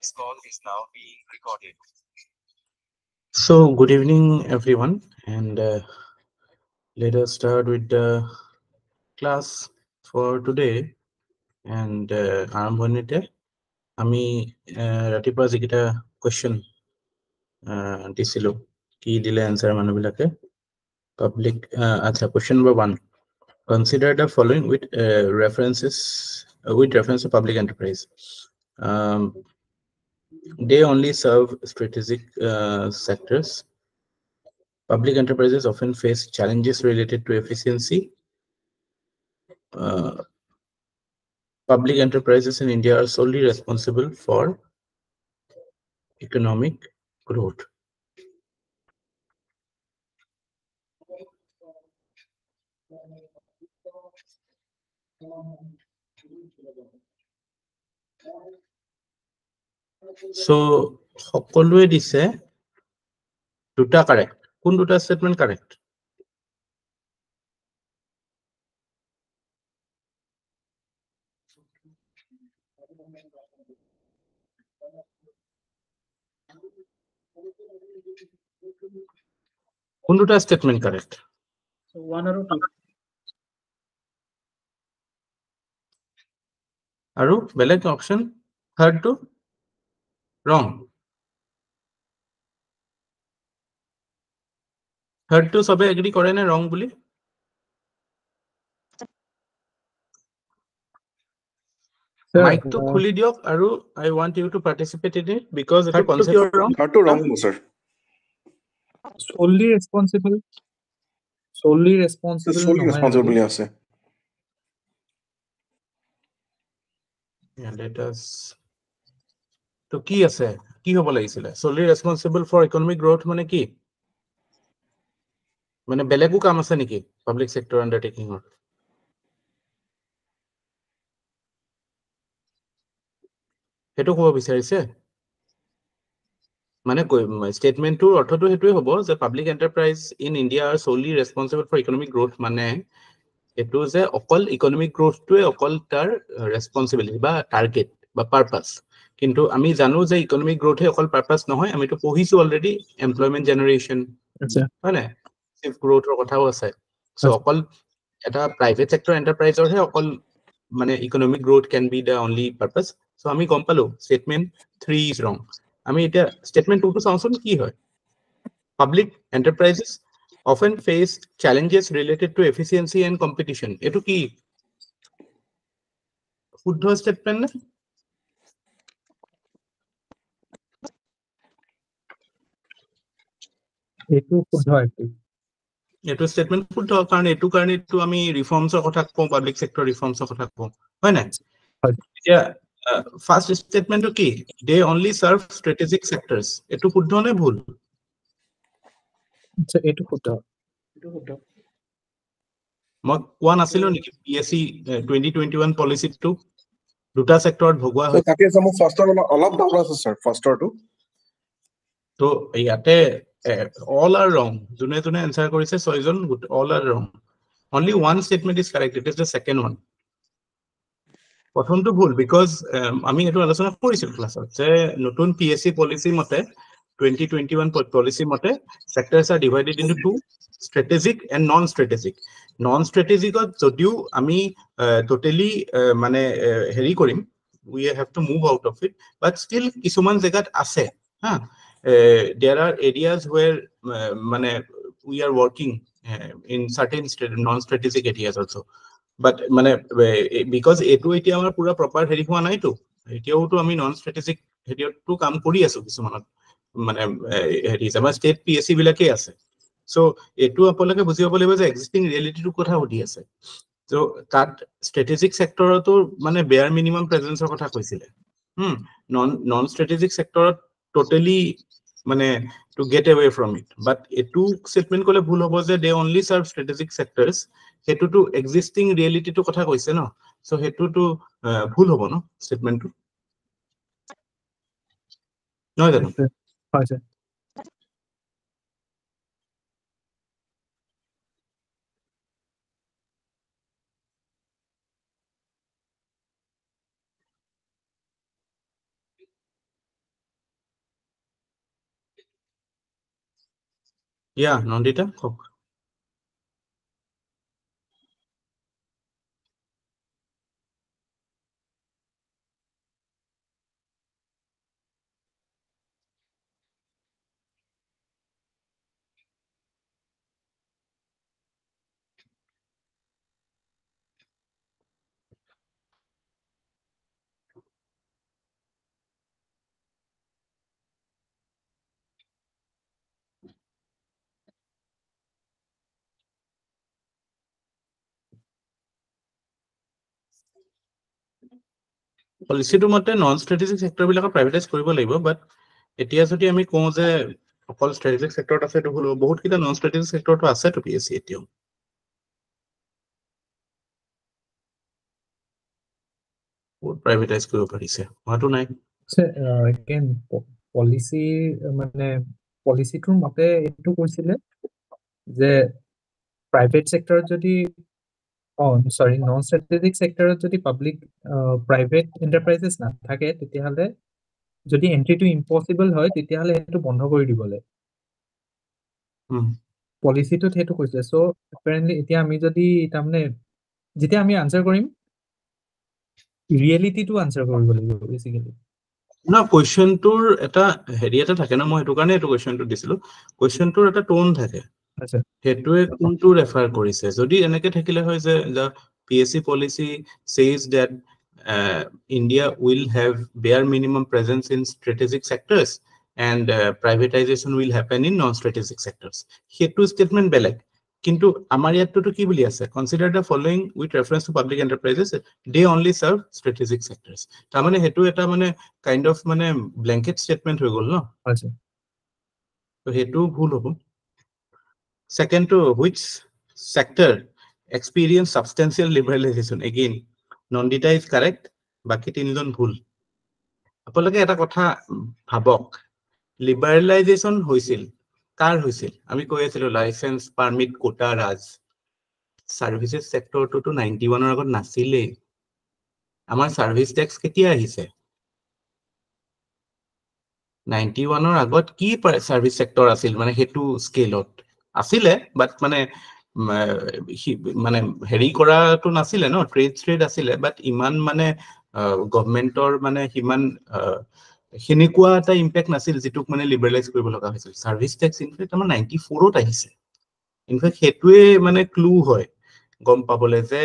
This call is now being recorded. So, good evening, everyone, and let us start with the class for today. And আৰম্ভণিতে আমি ৰাতিপুৱা যিকেইটা question দিছিলো কি দিলে এনসাৰ মানুহবিলাকে পাব্লিক আচ্ছা question number 1 consider the following with reference to public enterprise. They only serve strategic sectors. Public enterprises often face challenges related to efficiency. Public enterprises in India are solely responsible for economic growth. So, সকলোৱে দিছে দুটা correct. কোন দুটা statement correct? কোন দুটা statement correct? One or two. আৰু বেলেগ option third two ৰং। থাৰ্ড টু সবে এগ্ৰি কৰে নে ৰং বুলি? মাইক তো খুলি দিয়ক আৰু I want you to participate in it because এটা কনসেপ্ট ৰং। Hard to wrong, sir. Solely responsible. Solely responsible. Solely responsible, yes, sir. Yeah, let us. তো কি আছে? কি হ'ব লাগিছিল? Solely responsible for economic growth মানে কি? মানে বেলেগো কাম আছে নেকি পাব্লিক সেক্টৰ আন্ডাৰটেকিংৰ? সেইটো ক'ব বিচাৰিছে? মানে স্টেটমেন্টৰ অৰ্থটো হেতুৱে হ'ব যে public enterprise in India are solely responsible for economic growth মানে এটো যে অকল ইকোনমিক গ্ৰোথটোৱে অকল তাৰ ৰেসপন্সিবিলিটি বা টাৰ্গেট বা পাৰপাস। কিন্তু আমি জানো যে ইকোনমিক গ্ৰোথে অকল পাৰপাস নহয়, আমিতো পঢ়িছো অলৰেডি এমপ্লয়মেন্ট জেনাৰেশন, হয় না? চিফ গ্ৰোথৰ কথাও আছে। সো অকল এটা প্ৰাইভেট সেক্টৰ এন্টাৰপ্ৰাইজৰহে অকল মানে economic growth can be the only purpose. So আমি গম পালো স্টেটমেন্ট 3 ইজ রং। আমি এটা স্টেটমেন্ট 2 টো চাওঁচোন কি হয়। Public enterprises often face challenges related to efficiency and competition. এটো কি শুদ্ধ স্টেটমেন্ট না? এটো শুদ্ধ একটি। এটো স্টেটমেন্ট শুদ্ধ কাৰণ এটো কাৰণে তো আমি ৰিফৰ্মছৰ কথা কওঁ, পাব্লিক সেক্টৰ ৰিফৰ্মছৰ কথা কওঁ, হয় না? এতিয়া ফার্স্ট স্টেটমেন্টটো কি? They only serve strategic sectors. এটো শুদ্ধ নে ভুল? আচ্ছা এটো শুদ্ধ। এটো শুদ্ধ। মই কোৱা নাছিলো নেকি PSC 2021 পলিচিটো দুটা সেক্টৰত ভগোৱা So, হয়। that is some faster all doubt আছে, sir. Faster to. তো ইয়াতে all are wrong. যোনে যোনে আনসার কৰিছে ছয়জন all are wrong. Only one statement is correct. It is the second one. প্ৰথমটো ভুল বিকজ আমি এটো আলোচনা কৰিছিল ক্লাছত যে নতুন PSC পলিসি মতে 2021 পলিসি মতে sectors are divided into two, strategic and non-strategic. Non-strategicত যদিও আমি টোটালি মানে হেৰি কৰিম, we have to move out of it, but still কিছুমান জায়গাত আছে, হা? There are areas where মানে we are working in certain non-strategic areas also. But মানে because এটো এতিয়া আমাৰ পুৰা প্ৰপাৰ হেৰি হোৱা নাইতো, এতিয়াওতো আমি নন স্ট্ৰেটেজিক হেৰিটো কাম কৰি আছো কিছুমানত, মানে হেৰি আমাৰ ষ্টেট PSC বিলাকে আছে। সো এটো আপোনালোকে বুজি পাব লাগিব যে এক্সিস্টিং ৰিয়েলিটিটোৰ কথা সুধি আছে। তো তাত স্ট্ৰেটেজিক সেক্টৰতো মানে বেয়াৰ মিনিমাম প্ৰেজেন্সৰ কথা কৈছিলে। নন স্ট্ৰেটেজিক সেক্টৰত টোটালি মানে to get away from it, but এটো স্টেটমেন্ট কলে ভুল হ'ব যে they only serve strategic sectors. হেতুটো এক্সিস্টিং ৰিয়েলিটিটোৰ কথা কৈছে ন, সো হেতুটো ভুল হ'ব ন স্টেটমেন্টটো, নহয় জানো? হয় স্যার। Yeah, Nandita. পলিচিটো মতে নন ষ্ট্ৰেটেজিক সেক্টৰ বিলাকক প্ৰাইভেটাইজ কৰিব লাগিব, বাট এতিয়া যদি আমি কওঁ যে অকল ষ্ট্ৰেটেজিক সেক্টৰত আছে, এইটো হলো বহুত কেইটা নন ষ্ট্ৰেটেজিক সেক্টৰটো আছে তো PSC এতিয়াও প্ৰাইভেটাইজ কৰিব পাৰিছে, হয়তো নাই। এগেইন পলিচি মানে পলিচিটোৰ মতে এইটো কৈছিলে যে প্ৰাইভেট সেক্টৰত যদি সৰি নন ষ্ট্ৰেটেজিক সেক্টৰত যদি পাব্লিক প্ৰাইভেট এণ্টাৰপ্ৰাইজেছ নাথাকে তেতিয়াহ'লে যদি এন্ট্ৰিটো ইম্পচিবল হয় তেতিয়াহ'লে সেইটো বন্ধ কৰি দিবলৈ পলিচিটোত সেইটো কৈছে। চ' এপাৰেণ্টলি এতিয়া আমি যদি তাৰমানে যেতিয়া আমি আনচাৰ কৰিম ৰিয়েলিটিটো আনচাৰ কৰিব লাগিব বেচিকেলি। না কুৱেশ্যনটোৰ এটা হেৰি এটা থাকে ন, মই সেইটো কাৰণে এইটো কুৱেশ্যনটো দিছিলো। কুৱেশ্যনটোৰ এটা টোন থাকে, আচ্ছা সেইটোৱে কোনটো ৰেফাৰ কৰিছে। যদি এনেকে থাকিলে হয় যে the PSC policy says that India will have bare minimum presence in strategic sectors and privatization will happen in non-strategic sectors, সেইটো statement বেলেগ। কিন্তু আমাৰ ইয়াতটো কি বুলি আছে, consider the following with reference to public enterprises, they only serve strategic sectors। তাৰমানে সেইটো এটা মানে কাইন্ড অফ মানে ব্লেংকেট ষ্টেটমেন্ট হৈ গ'ল ন, আচ্ছা তো সেইটো ভুল হ'ব। Second to which sector experience substantial liberalization, again Nandita is correct, বাকি তিনিজন ভুল। আপোনালোকে এটা কথা ভাবক, লিবাৰেলাইজেশ্যন হৈছিল কাৰ হৈছিল, আমি কৈ আছিলো লাইসেন্স পাৰমিট কোটা ৰাজ। সাৰ্ভিসেস সেক্টৰটোতো 91ৰ আগত নাছিলেই। আমাৰ সাৰ্ভিস টেক্স কেতিয়া আহিছে, 91ৰ আগত কি সাৰ্ভিস সেক্টৰ আছিল, মানে সেইটো স্কেলত আছিলে, বাট মানে মানে হেৰি কৰাটো নাছিলে ন, ট্ৰেড আছিলে, বাট ইমান মানে গভৰ্ণমেন্টৰ মানে সিমান সেনেকুৱা এটা ইম্পেক্ট নাছিল যিটোক মানে লিবাৰেলাইজ কৰিব লগা হৈছিল। সাৰ্ভিস টেক্স ইনফেক্ট আমাৰ 94ত আহিছে। ইনফেক্ট সেইটোৱে মানে ক্লু হয় গম পাবলে যে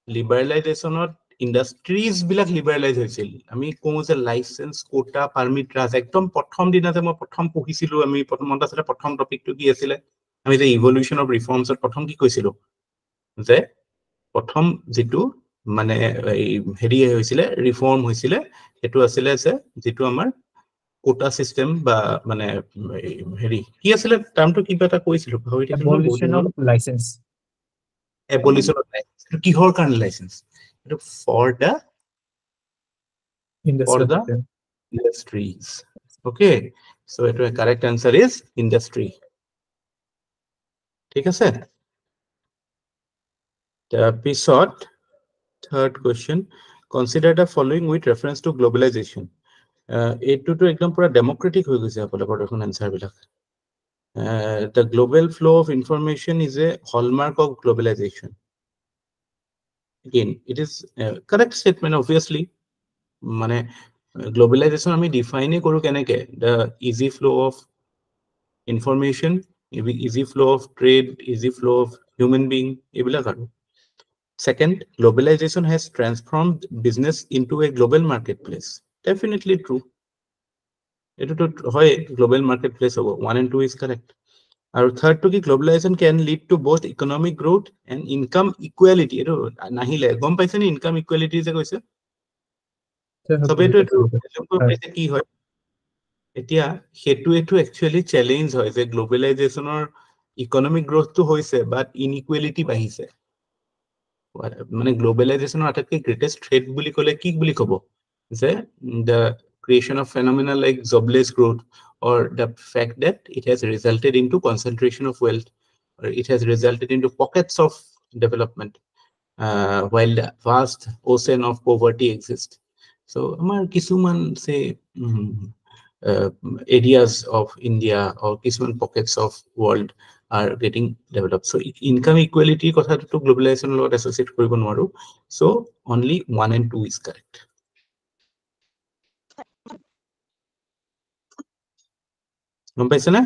লিবাৰেলাইজেশ্যনত ইণ্ডাষ্ট্ৰিজ বিলাক লিবাৰেলাইজ হৈছিল। আমি কওঁ যে লাইসেন্স কোটা পাৰমিট ৰাজ, একদম প্ৰথম দিনা যে মই প্ৰথম পঢ়িছিলো, আমি মনত আছিলে প্ৰথম টপিকটো কি আছিলে, আমি যে ইভলিউশন অফ ৰিফৰ্মছত প্ৰথম কি কৈছিলো যে প্ৰথম যিটো মানে হেৰি হৈছিলে ৰিফৰ্ম হৈছিলে সেইটো আছিলে যে যিটো আমাৰ কোটা সিস্টেম বা মানে হেৰি কি আছিলে টাৰ্মটো কিবা এটা কৈছিলো, পাহৰি থাকিলো ন বহুত দিন abolition হ'ল। of license Abolition of license, এইটো কিহৰ কাৰণে লাইসেন্স, এইটো for the industrial industries, okay, so the correct answer is industry, ঠিক আছে। তাৰপিছত third question, consider the following with reference to globalization। এইটোতো একদম পুৰা ডেমোক্ৰেটিক হৈ গৈছে আপোনালোকৰ দেখোন এনসাৰ বিলাক। The global flow of information is a hallmark of globalization। Again, it is a correct statement obviously। মানে গ্লোবেলাইজেশন আমি ডিফাইনে কৰো কেনেকে, the easy flow of information, easy flow of trade, easy flow of human being, এইবিলাক আৰু। Second, globalization has transformed business into a global marketplace, definitely true, এটোতো হয় global marketplace হ'ব, 1 and 2 is correct। আৰু third to কি globalization can lead to both economic growth and income equality, এটো নাহিলে গম পাইছে নি income equality যে কৈছে, সবেতো এটো কি হয় এতিয়া হেতুৱেটো একচুয়ালি চ্যালেঞ্জ হয় যে গ্লোবালাইজেশনৰ ইকোনমিক গ্ৰোথটো হৈছে বাট ইনইকুৱেলিটি বাঢ়িছে। মানে গ্লোবালাইজেশনৰ আটাইতকৈ গ্ৰেটেষ্ট থ্ৰেট বুলি ক'লে কি বুলি ক'ব, যে the creation of phenomena like jobless growth or the fact that it has resulted into concentration of wealth or it has resulted into pockets of development while the vast ocean of poverty exists। So আমাৰ কিছুমান say areas of India or কিছুমান pockets of world are getting developed. So income equality কথাটো to globalization লগত associate কৰিব নোৱাৰো. So only 1 and 2 is correct. গম পাইছে না?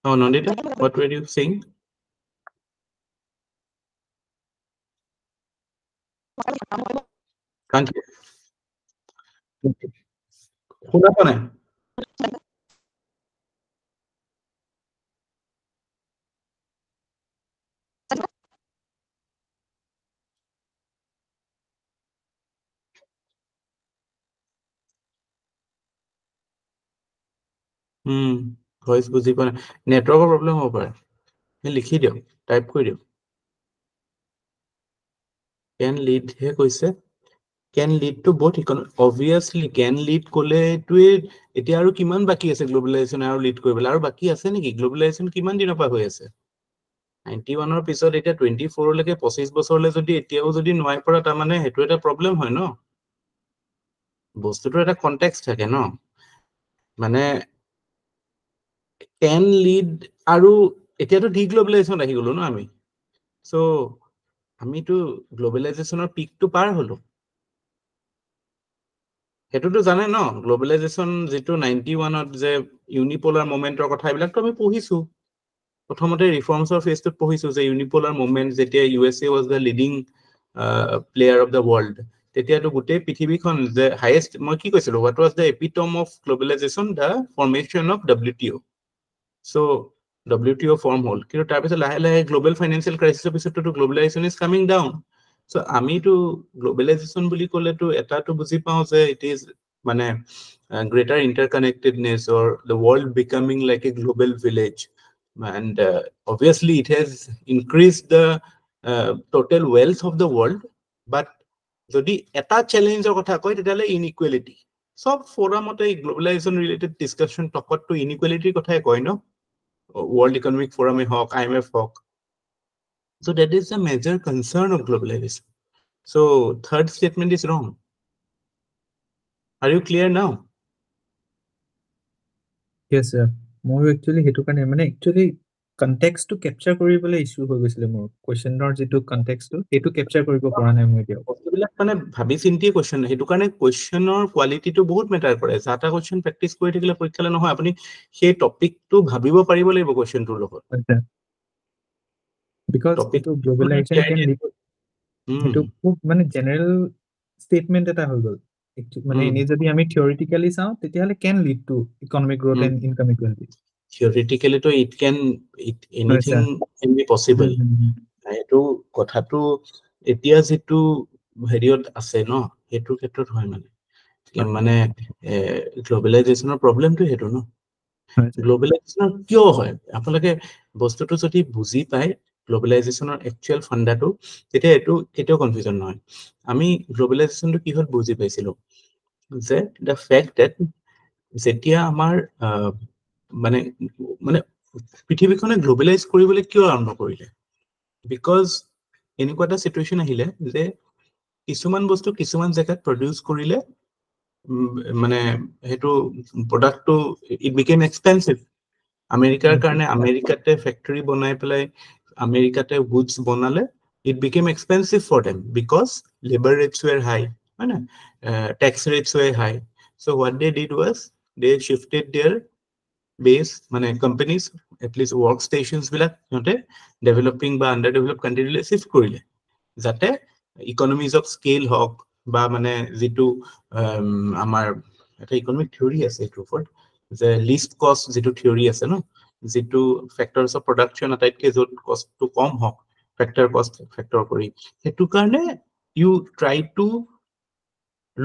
Oh, Nandita, what were you saying? Can't you? শুনা পোৱা নাই? ভয়েস বুজি পোৱা নাই। নেটৱৰ্কৰ প্ৰব্লেম হ'ব পাৰে। লিখি দিয়ক, টাইপ কৰি দিয়ক। Can lead হে কৈছে। Can lead to both economic. Obviously, can lead ক'লে এতিয়া আৰু কিমান বাকী আছে গ্লোবেলাইজেশ্যন আৰু লিড কৰিবলৈ? আৰু বাকী আছে নেকি? গ্লোবেলাইজেশ্যন কিমান দিনৰ পৰা হৈ আছে? 91ৰ পিছত এতিয়া 24 লৈকে 25 বছৰলৈ যদি এতিয়াও যদি নোৱাৰি পৰা, তাৰমানে সেইটো এটা প্ৰব্লেম হয় ন? বস্তুটো এটা কনটেক্সট থাকে ন? মানে can lead আৰু এতিয়াতো ডিগ্লোবেলাইজেশ্যন আহি গলো ন আমি। সো আমিতো গ্লোবেলাইজেশ্যনৰ পিকটো পাৰ হলো। সেইটোতো জানে ন? গ্লোবেলাইজেশ্যন যেটো 91ত যে ইউনিপোলাৰ মোমেন্টৰ কথা এইবিলাকতো আমি পঢ়িছো। প্ৰথমতে ৰিফৰ্মছৰ ফেজটোত পঢ়িছো যে ইউনিপোলাৰ মোমেন্ট যেতিয়া USA was the leading player of the world, তেতিয়াতো গোটেই পৃথিৱীখন যে হাইয়েষ্ট, মই কি কৈছিলো, what was the epitome of globalization? The formation of WTO. So WTO form hol, কিন্তু তাৰপিছত লাহে লাহে গ্লোবেল ফাইনেন্সিয়েল ক্ৰাইচিছৰ পিছততো গ্লোবেলাইজেশ্যন ইজ কামিং ডাউন। সো আমিতো গ্লোবেলাইজেশ্যন বুলি ক'লেতো এটাটো বুজি পাওঁ যে ইট ইজ মানে greater interconnectedness or the world becoming like a global village. And obviously it has increased the total wealth of the world. But যদি এটা চ্যালেঞ্জৰ কথা কয় তেতিয়াহ'লে ইনইকুৱেলিটি। সব ফোৰামতে গ্লোবেলাইজেশ্যন ৰিলেটেড ডিছকাশ্যন টকতটো ইনইকুৱেলিটিৰ কথাই কয় ন? World Economic Forum hawk, IMF hawk. So that is a major concern of globalization. So third statement is wrong. Are you clear now? Yes, sir. More actually hetu kane mane actually context to capture কৰিবলৈ issue হৈ গৈছিল মোৰ কোৱেশ্চনৰ যেটো context টো এটো ক্যাপচাৰ কৰিব পৰা নাই মই এতিয়া। বস্তুবিলাক মানে ভাবি চিন্তি কোৱেশ্চন, হেতু কাৰণে কোৱেশ্চনৰ কোৱালিটিটো বহুত মেটাৰ কৰে। যাটা কোৱেশ্চন প্ৰেক্টিস কৰি থাকিলে পৰীক্ষালে নহয়, আপুনি সেই টপিকটো ভাবিব পাৰিব লাগিব কোৱেশ্চনটোৰ লগত। Because এটো গ্লোবেলাইজেশন can lead এটো খুব মানে জেনাৰেল স্টেটমেন্ট এটা হৈ গল। মানে এনে যদি আমি থিওৰিটিক্যালি চাও তেতিয়াহলে can lead to economic growth and income equality. Theoretically to anything can be possible. এটো কথাটো এতিয়া যেটো হেৰিয়ত আছে ন, হেতু ক্ষেত্ৰত হয় মানে গ্লোবেলাইজেশ্যনৰ প্ৰবলেমটো হেতু ন। গ্লোবেলাইজেশ্যন কিয় হয়? আপোনালোকে বস্তুটো যদি বুজি পায় গ্লোবেলাইজেশ্যনৰ একচুয়াল ফান্ডাটো, তেতিয়া এটো কেতিয়াও কনফিউজন নহয়। আমি গ্লোবেলাইজেশ্যনটো কিহত বুজি পাইছিলো যে the fact that যেতিয়া আমাৰ মানে পৃথিৱীখনে গ্লোবেলাইজ কৰিবলৈ কিয় আৰম্ভ কৰিলে? বিকজ এনেকুৱা এটা সিচুৱেশন আহিলে যে কিছুমান বস্তু কিছুমান জায়গাত প্ৰডিউস কৰিলে মানে হেতু প্ৰডাক্টটো ইট বিকেম এক্সপেন্সিভ। আমেৰিকাৰ কাৰণে আমেৰিকাতে ফ্যাক্টৰি বনাই পেলাই আমেৰিকাতে গুডস বনালে it became expensive for them because labor rates were high, tax rates were high. So what they did was they shifted their base, মানে companies at least workstations বিলাক সিহঁতে developing বা underdeveloped country লে shift কৰিলে, যাতে economies of scale হওক বা মানে যেটো আমাৰ এটা ইকোনমিক থিওৰি আছে এটোৰ ওপৰত যে লিস্ট কষ্ট যেটো থিওৰি আছে ন, যেটো ফ্যাক্টৰস অফ প্ৰডাকশন আটাইতকে যত কষ্টটো কম হওক factor cost factor কৰি, হেতু কাৰণে you try to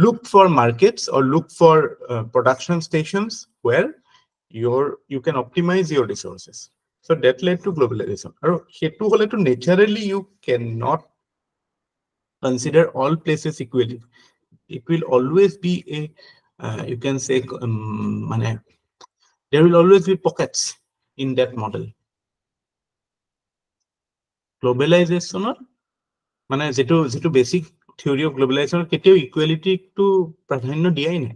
look for markets or look for production stations where you can optimize your resources. So that led to globalization. Aru hetu hole to naturally you cannot consider all places equally. It will always be a you can say there will always be pockets in that model. Globalization মানে যেটো basic theory of globalization কেতিয়াও equality two প্ৰাধান্য দিয়াই নাই।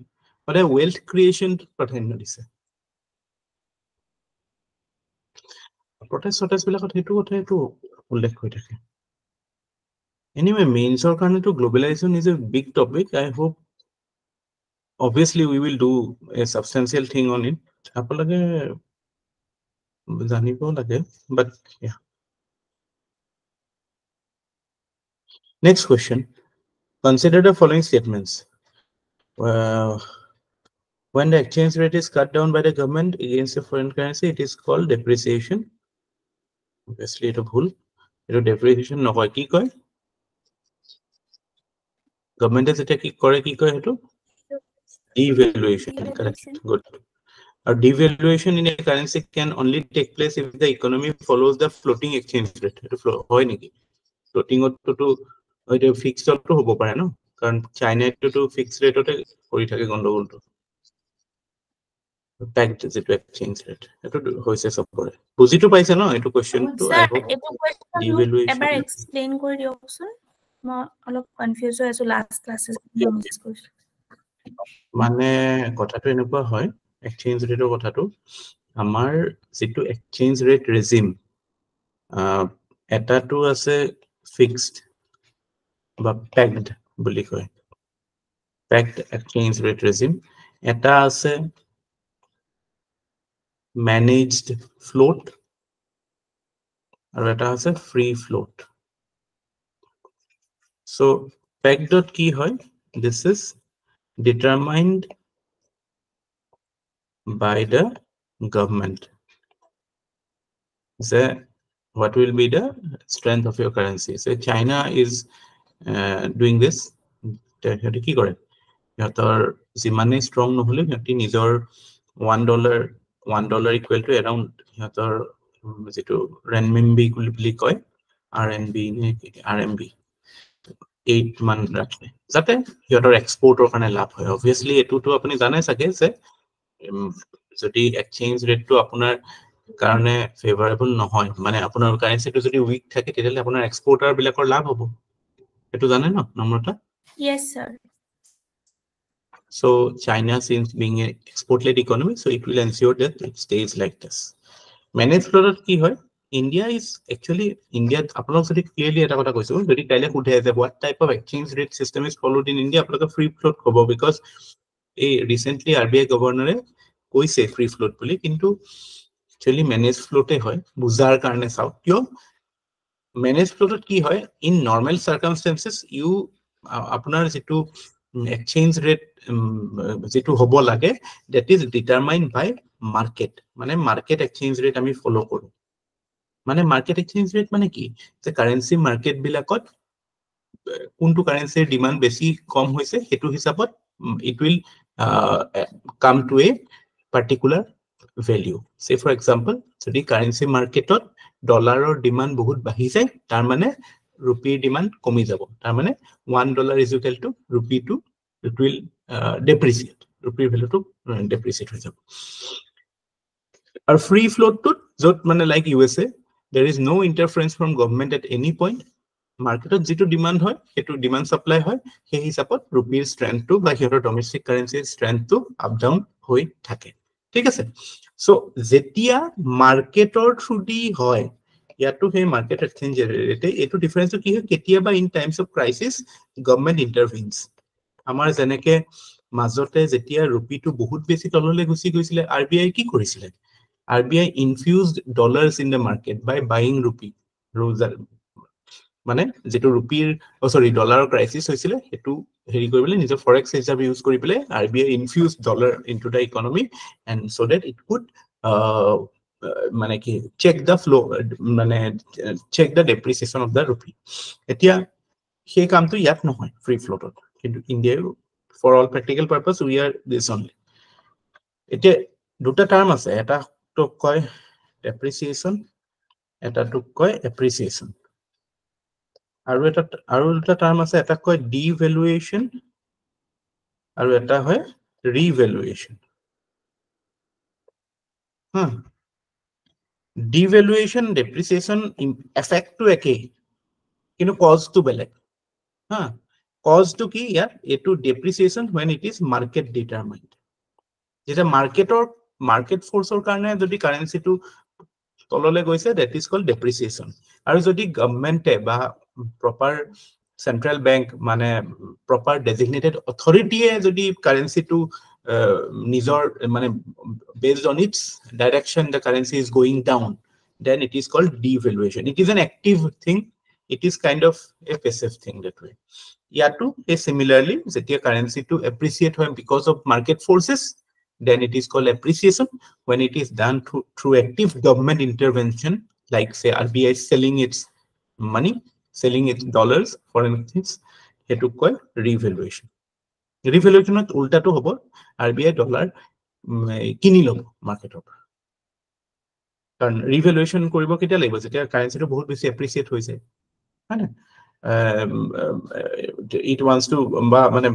সদায় wealth creation প্ৰাধান্য দিছে protest বিলাকত সেইটো কথাটো উল্লেখ হৈ থাকে anyway মেইনছৰ কাৰণেতো globalisation is a big topic I hope obviously we will do a substantial thing on it আপোনালোকে জানিব লাগে but yeah next question consider the following statements when the exchange rate is cut down by the government against a foreign currency it is called depreciation obviously এটা ভুল এটা depreciation নহয় কি কয় গভর্নমেন্টে যেটা কি করে কি কয় হেতু devaluation correct good a devaluation in a currency can only take place if the economy follows the floating exchange rate etu hoy niki floating to oite fixed to hobo pare no karon china to fixed rate ote kori thake gondogol to pegged the exchange rate etu hoise sobore buji to paise no etu question to I hope devaluation ever explain kori diokson mo alop confuse ho aso last classes মানে কথাটো এনেকুৱা হয় exchange ৰেটৰ কথাটো আমাৰ যেটো exchange rate regime এটাটো আছে fixed বা পেগড বুলি কয় পেগড এক্সচেঞ্জ ৰেট ৰেজিম এটা আছে ম্যানেজড ফ্লোট আৰু এটা আছে ফ্ৰী ফ্লোট সো পেগড কি হয় this is determined by the government so what will be the strength of your currency so China is doing this hetu ki kore yator jimane strong nohole heti nijor $1 equal to around yator jetu renminbi buli koy RMB ne RMB 8 মান ৰাখে যাতে হিয়তৰ এক্সপোৰ্টৰ কাৰণে লাভ হয় obviously এটুটো আপুনি জানে সাকে যে যদি exchange ৰেটটো আপোনাৰ কাৰণে ফেভাৰেবল নহয় মানে আপোনাৰ কাৰেন্সিটো যদি উইক থাকে তেতিয়ালে আপোনাৰ এক্সপোৰ্টাৰ বিলাকৰ লাভ হ'ব এটু জানে ন নম্ৰতা yes sir so China seems being an export led economy so it will ensure that it stays like this managed float কি হয় India is actually India apalok jodi clearly eta kotha koisu jodi kaile khudhe je what type of exchange rate system is followed in India apalok free float hobo because a recently RBI governor koise free float boli kintu actually managed float e hoy buzar karone sao kyo managed float ki hoy in normal circumstances you apunar jetu exchange rate jetu hobo lage that is determined by market mane market exchange rate ami follow koru মানে market exchange rate মানে কি যে currency market বিলাকত কোনটো কাৰেন্সিৰ demand বেছি কম হৈছে হেতু হিসাবত it will come to a particular value সে ফর এক্সাম্পল যদি কারেন্সি মার্কেটত ডলাৰৰ ডিমান্ড বহুত বাঢ়ি যায় তাৰ মানে ৰুপিৰ ডিমান্ড কমি যাব তাৰ মানে $1 is equal to rupee to it will depreciate ৰুপিৰ ভ্যালুটো depreciate হৈ যাব আৰু ফ্ৰী ফ্লোটটো যত মানে like USA there is no interference from government at any point market jitu demand hoy etu demand supply hoy he hisabot rupee strength to ba hior domestic currency strength to up down hoi thake thik ase so jetia market or thudi hoy yato he market exchange rate etu difference ki hoy ketia ba in times of crisis government intervenes amar jeneke majote jetia rupee to bahut beshi tolole gusi goisile RBI ki korisile RBI infused dollars in the market by buying rupee মানে যেটো ৰুপিৰ সৰি ডলাৰৰ crisis হৈছিল হেতু হেৰি কৰিবলে নিজৰ forex হিচাপে ইউজ কৰিবলে RBI infused dollar into the economy and so that it could মানে কি check the flow মানে check the depreciation of the rupee এতিয়া সেই কামটো ইয়াত নহয় ফ্ৰী ফ্লোটত কিন্তু India for all practical purpose we are this only এতিয়া দুটা টার্ম আছে এটা তো কয় depreciation এটা তো কয় appreciation আৰু দুটা টাৰ্ম আছে এটা কয় devaluation আৰু এটা হয় revaluation devaluation depreciation effect to একে কিন্তু cause to বেলেগ cause to কি ইয়াত এটো depreciation when it is market determined যেটা মার্কেট ফোৰ্সৰ কাৰণে যদি কাৰেন্সিটো তললে গৈছে that is called depreciation আৰু যদি গভৰ্নমেন্টে বা প্ৰপাৰ সেন্ট্ৰাল ব্যাংক মানে প্ৰপাৰ ডেজিগনেটেড অথৰিটিয়ে যদি কাৰেন্সিটো নিজৰ মানে based on its direction the currency is going down then it is called devaluation. It is an active thing, it is kind of a passive thing that way. Yato is similarly যেতিয়া currency to appreciate when because of market forces then it is called appreciation. When it is done through active government intervention, like say RBI selling its money, selling its dollars, foreign things, it is called revaluation. Revaluation at ulta to hobo RBI dollar kini lobo market of. Karon revaluation koribo ketia laibo jetia currency to bahut beshi appreciate hoise. Hana it wants to মানে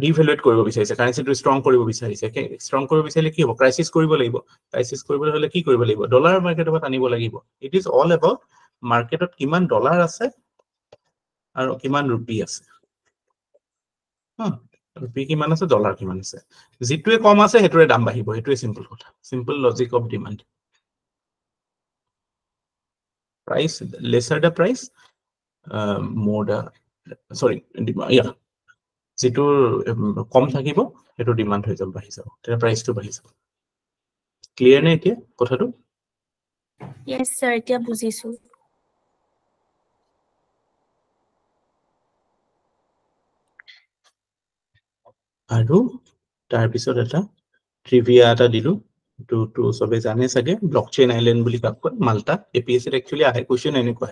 রিভ্যালুয়েট কৰিব বিচাৰিছে কাৰেন্সিটো strong কৰিব বিচাৰিছে strong কৰিব বিচাৰিলে কি হ'ব crisis কৰিব লাগিব ক্ৰাইসিস কৰিবলৈ হলে কি কৰিব লাগিব ডলাৰ মাৰ্কেটৰ পৰা আনিব লাগিব ইট ইজ অল এবাউট মাৰ্কেটত কিমান ডলাৰ আছে আৰু কিমান ৰূপী আছে ৰূপী কিমান আছে ডলাৰ কিমান আছে যিটোৱে কম আছে হেতুৰে দাম বাঢ়িব হেতুৱে সিম্পল কথা simple logic of demand price lesser the price more the sorry yeah যেটোৰ কম থাকিব এটো ডিমান্ড হৈ যাব বাঢ়ি যাব তেনে প্ৰাইসটো বাঢ়ি যাব ক্লিয়াৰ নে এতিয়া কথাটো Yes sir, এতিয়া বুজিছো। আৰু তাৰ পিছত এটা ট্ৰিভিয়া এটা দিলো to সবে জানে সাগে ব্লকচেইন আইল্যান্ড বুলি কাক কয় মাল্টা APSC একচুয়ালি আহে কোশ্চেন এনেকুৱা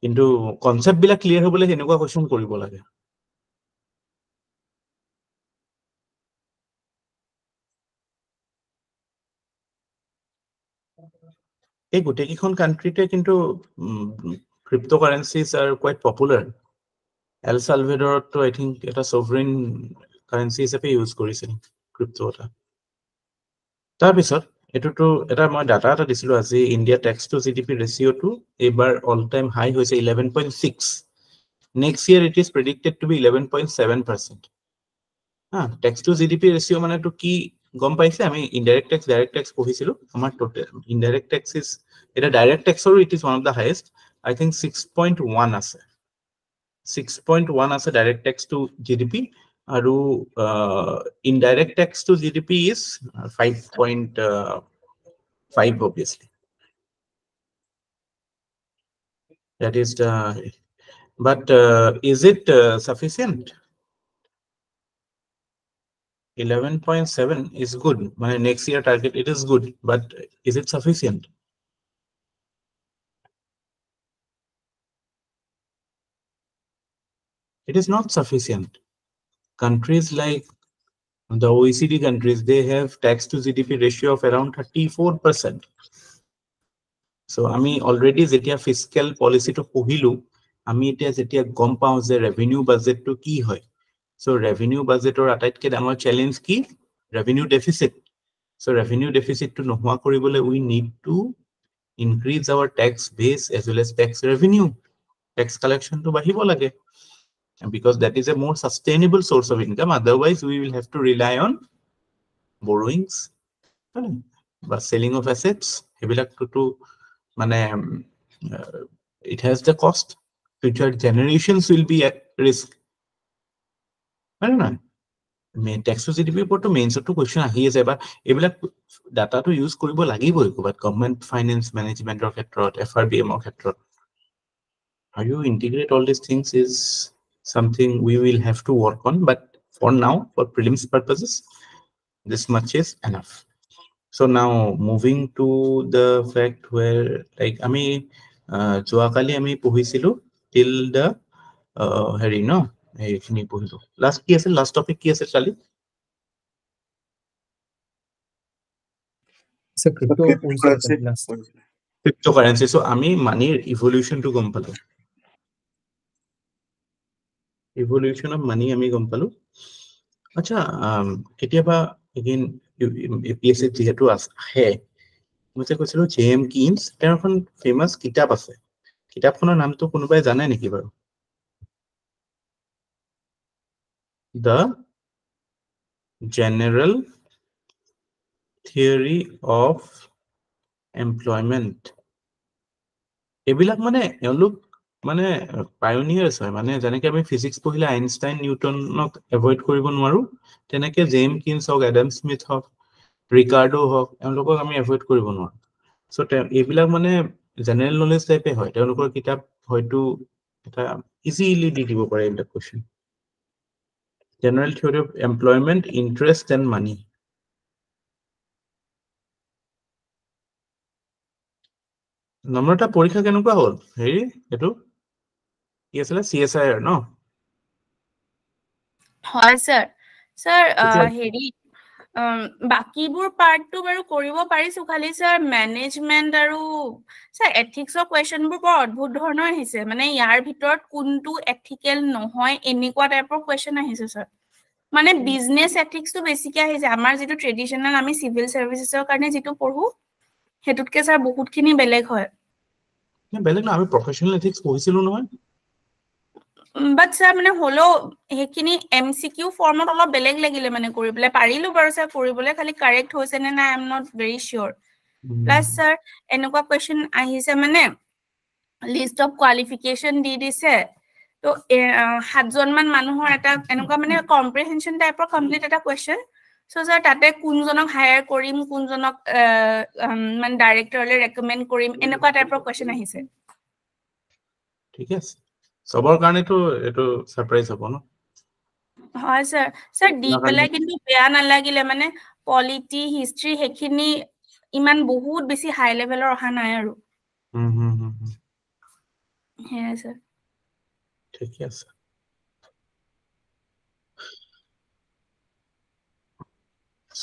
কিন্তু কনসেপ্ট বিলাক ক্লিয়াৰ হ'বলে এনেকুৱা কোশ্চেন কৰিব লাগে এই গোটেইখন কান্ট্রিতে কিন্তু cryptocurrencies are quite popular. El Salvador to I think এটা sovereign currency হিচাপে ইউজ কৰিছিল crypto এটা তাৰ পিছত এটোটো এটা মই ডাটা এটা দিছিলো আজি ইন্ডিয়া ট্যাক্স টু জিডিপি ৰেশিও টো এবাৰ অল টাইম হাই হৈছে 11.6 next year it is predicted to be 11.7%. Tax to GDP ratio মানে তো কি গম পাইছে আমি ইনডাইৰেক্ট ট্যাক্স ডাইৰেক্ট ট্যাক্স পঢ়িছিলো আমাৰ টোটাল ইনডাইৰেক্ট ট্যাক্স ইজ এটা ডাইৰেক্ট ট্যাক্সৰ it is one of the highest I think 6.1 আছে 6.1 আছে direct tax to GDP আৰু indirect tax to GDP is 5.5 obviously that is the but is it sufficient 11.7 is good my next year target it is good but is it sufficient it is not sufficient countries like the OECD countries they have tax to GDP ratio of around 34%. So আমি already যেতিয়া fiscal policy to পঢ়িলো আমি এতিয়া যেতিয়া গম পাও যে revenue budget to কি হয় so revenue budget or আটাইতকৈ ডাঙৰ challenge কি revenue deficit so revenue deficit to নোহোৱা কৰিবলে we need to increase our tax base as well as tax revenue tax collection to বাঢ়িব লাগে because that is a more sustainable source of income otherwise we will have to rely on borrowings but selling of assets hebilak to mane it has the cost future generations will be at risk I don't know main tax to GDP report to main to question ahi ase ba ebilak data to use koribo lagiboi but government finance management or khetrot FRBM or khetrot how you integrate all these things is something we will have to work on but for now for prelims purposes this much is enough so now moving to the fact where like ami joakali ami pohisilu till the heri no ekhini pohilu last ki ase last topic ki ase kali so cryptocurrency so ami money evolution to gom palu evolution of money ami gom palu acha ketiaba again APSC যেহেতু আহে মই যে কৈছিলো JM কিনছ তেওঁৰ এখন famous কিতাপ আছে কিতাপখনৰ নামটো কোনোবাই জানে নেকি বাৰু general theory of employment এবিলাক মানে এওঁলোক মানে পায়োনিয়াৰ্স হয় মানে যেনেকৈ আমি ফিজিক্স পঢ়িলে আইনষ্টাইন নিউটনক এভয়েড কৰিব নোৱাৰো তেনেকৈ জেম কিনছ হওক এডাম স্মিথ হওক ৰিকাৰ্ডো হওক এওঁলোকক আমি এভয়েড কৰিব নোৱাৰো সো এইবিলাক মানে জেনেৰেল নলেজ টাইপে হয় তেওঁলোকৰ কিতাপ হয়তো এটা ইজিলি দি দিব পাৰে এইবিলাক question general theory of employment interest and money নম্ৰতা পৰীক্ষা কেনেকুৱা হ'ল হেৰি এইটো কি আছিলে CSIR ন হয় স্যাৰ স্যাৰ কেতিয়া? হেৰি বাকিবোৰ পাৰ্টটো বাৰু কৰিব পাৰিছো খালি স্যাৰ মেনেজমেন্ট আৰু স্যাৰ এথিক্সৰ কুৱেশ্যনবোৰ বৰ অদ্ভুত ধৰণৰ আহিছে মানে ইয়াৰ ভিতৰত কোনটো এথিকেল নহয় এনেকুৱা টাইপৰ কুৱেশ্যন আহিছে স্যাৰ মানে বিজনেস এথিক্সটো বেছিকৈ আহিছে আমাৰ যেটো ট্ৰেডিশনাল আমি সিভিল সাৰ্ভিসেছৰ কাৰণে যেটো পঢ়ো হেতুতকে স্যাৰ বহুতখিনি বেলেগ হয় বেলেগ না আমি প্ৰফেশনাল এথিক্স পঢ়িছিলো নহয় বাট স্যাৰ মানে হলো হেখিনি MCQ ফৰ্মত অলপ বেলেগ লাগিলে মানে কৰিবলে পাৰিলো বাৰু স্যাৰ কৰিবলে খালি কাৰেক্ট হৈছে নে নাই I am not very sure plus sir এনেকুৱা কুৱেশ্যন আহিছে মানে লিষ্ট অফ কোৱালিফিকেশন দি দিছে তো 7জন মান মানুহৰ এটা এনেকুৱা মানে কম্প্ৰিহেনশন টাইপৰ কমপ্লিট এটা কুৱেশ্যন সো স্যাৰ তাতে কোনজনক হায়াৰ কৰিম কোনজনক মানে ডাইৰেক্টৰলে ৰেকমেন্ড কৰিম এনেকুৱা টাইপৰ কুৱেশ্যন আহিছে ঠিক আছে সবৰ কাৰণেতো এটো সাৰপ্ৰাইজ হ'ব ন হয় স্যার স্যার দি পেলাই কিন্তু বেয়া নালাগিলে মানে পলিটি হিষ্ট্রি হেখিনি ইমান বহুত বেছি হাই লেভেলৰ অহা নাই আৰু হ্যাঁ স্যার ঠিক আছে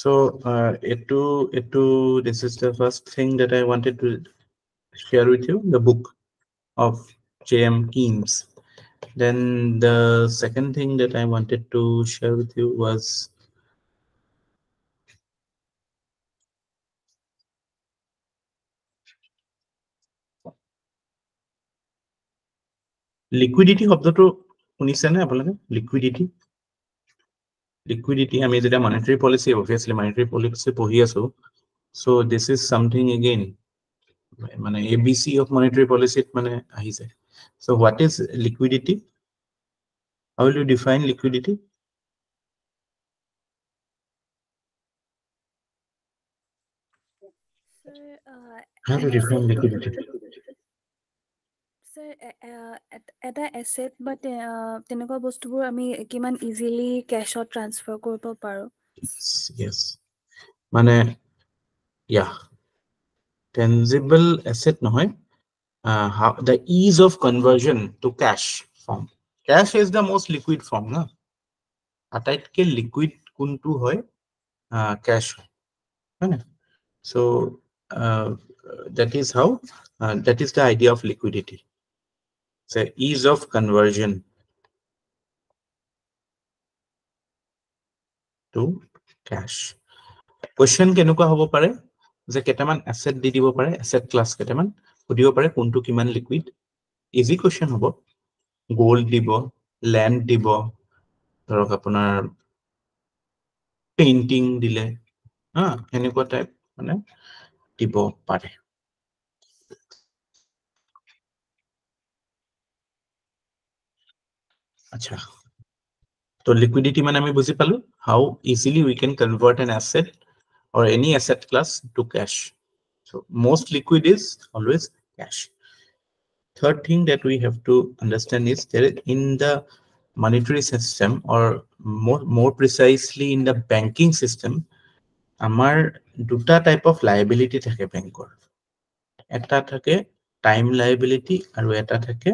so this is the first thing that I wanted to share with you the book of J.M. Keynes then the second thing that I wanted to share with you was liquidity শব্দটো শুনিছে নে আপোনালোকে liquidity আমি যেটা monetary policy obviously monetary policy পঢ়ি আছো so this is something again মানে ABC of monetary policy মানে আহি যায় so what is liquidity how will you define liquidity how to define liquidity Sir, এটা এসেট বা তেনেকুৱা বস্তুবোৰ আমি কিমান ইজিলি ক্যাশত ট্ৰান্সফাৰ কৰিব পাৰো yes মানে yeah tangible asset নহয় how the ease of conversion to cash form cash is the most liquid form na আটাইতকে liquid কোনটো হয় cash হয় না so that is how that is the idea of liquidity so ease of conversion to cash question কেনেকুৱা হ'ব পাৰে যে কেটামান asset দি দিব পাৰে asset class কেটামান সুধিব পাৰে কোনটো কিমান liquid easy question হ'ব gold দিব land দিব ধৰক আপোনাৰ পেইন্টিং দিলে এনেকুৱা টাইপ মানে দিব পাৰে আচ্ছা তো liquidity মানে আমি বুজি পালো how easily we can convert an asset or any asset class to cash so most liquid is always cash third thing that we have to understand is that in the monetary system or more precisely in the banking system আমাৰ দুটা type of liability থাকে বেংকৰ এটা থাকে time liability আৰু এটা থাকে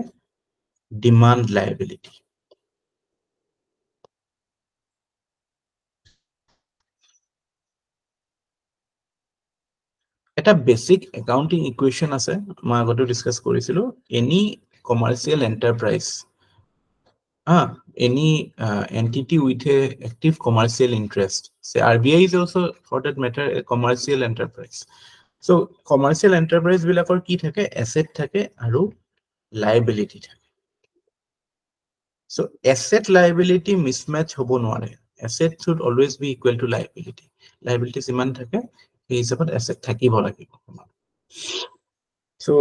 demand liability এটা বেসিক একাউন্টিং ইকুয়েশন আছে মই আগতে ডিসকাস কৰিছিলো any commercial enterprise any entity with a active commercial interest say RBI is also for that matter a commercial enterprise so commercial enterprise bilakor ki thake asset thake aru liability thake so asset liability mismatch hobo nware asset should always be equal to liability. Liability siman thake ei hisabot asset thakibo lagibo. So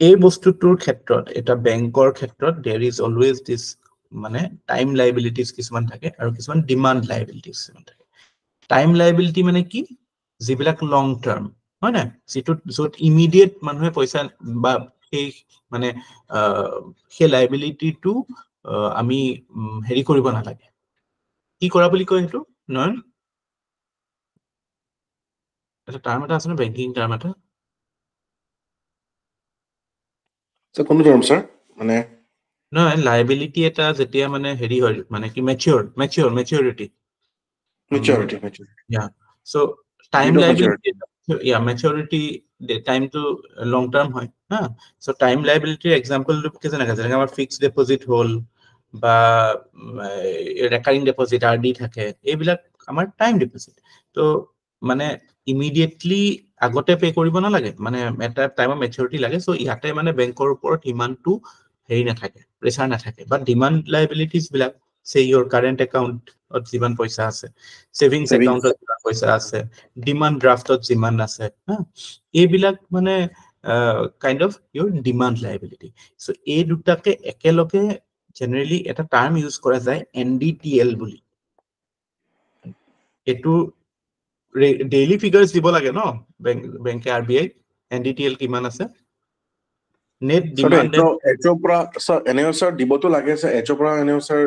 এই বস্তুটোৰ ক্ষেত্ৰত এটা বেংকৰ ক্ষেত্ৰত there is always this মানে time লাইবিলিটিজ কিছুমান থাকে আৰু কিছুমান ডিমান্ড লাইবিলিটিজ কিছুমান থাকে টাইম লাইবিলিটি মানে কি যিবিলাক লং টাৰ্ম হয় না যেটো যত ইমিডিয়েট মানুহে পইচা বা সেই মানে সেই লাইবিলিটিটো আমি হেৰি কৰিব নালাগে কি কৰা বুলি কয় হেতু নয় এটা টাৰ্ম এটা আছে না বেংকিং টাৰ্ম এটা So, কোন টার্ম স্যার মানে No, liability eta jetia mane heri hoy mane ki maturity. maturity. Yeah. So time Date of liability yeah maturity the time to long term hoy. Huh? So time liability example ke jana kaje amar fixed deposit hol ba recurring deposit RD thake ebilak amar time deposit. So mane immediately agote pay koribo na lage mane eta time of maturity lage so ihate mane bankor upor demand to heri na thake pressure na thake but demand liabilities bilak say your current account ot jiman paisa ase savings account ot jiman paisa ase demand draft ot jiman ase ha ei bilak mane kind of your demand liability so ei dutake ekeloge generally eta term use kora jay NDTL boli etu daily figures dibo lage no bank RBI NDTL kiman ase net demand এচোপৰা sir এনএও sir দিবতো লাগে sir এচোপৰা এনএও sir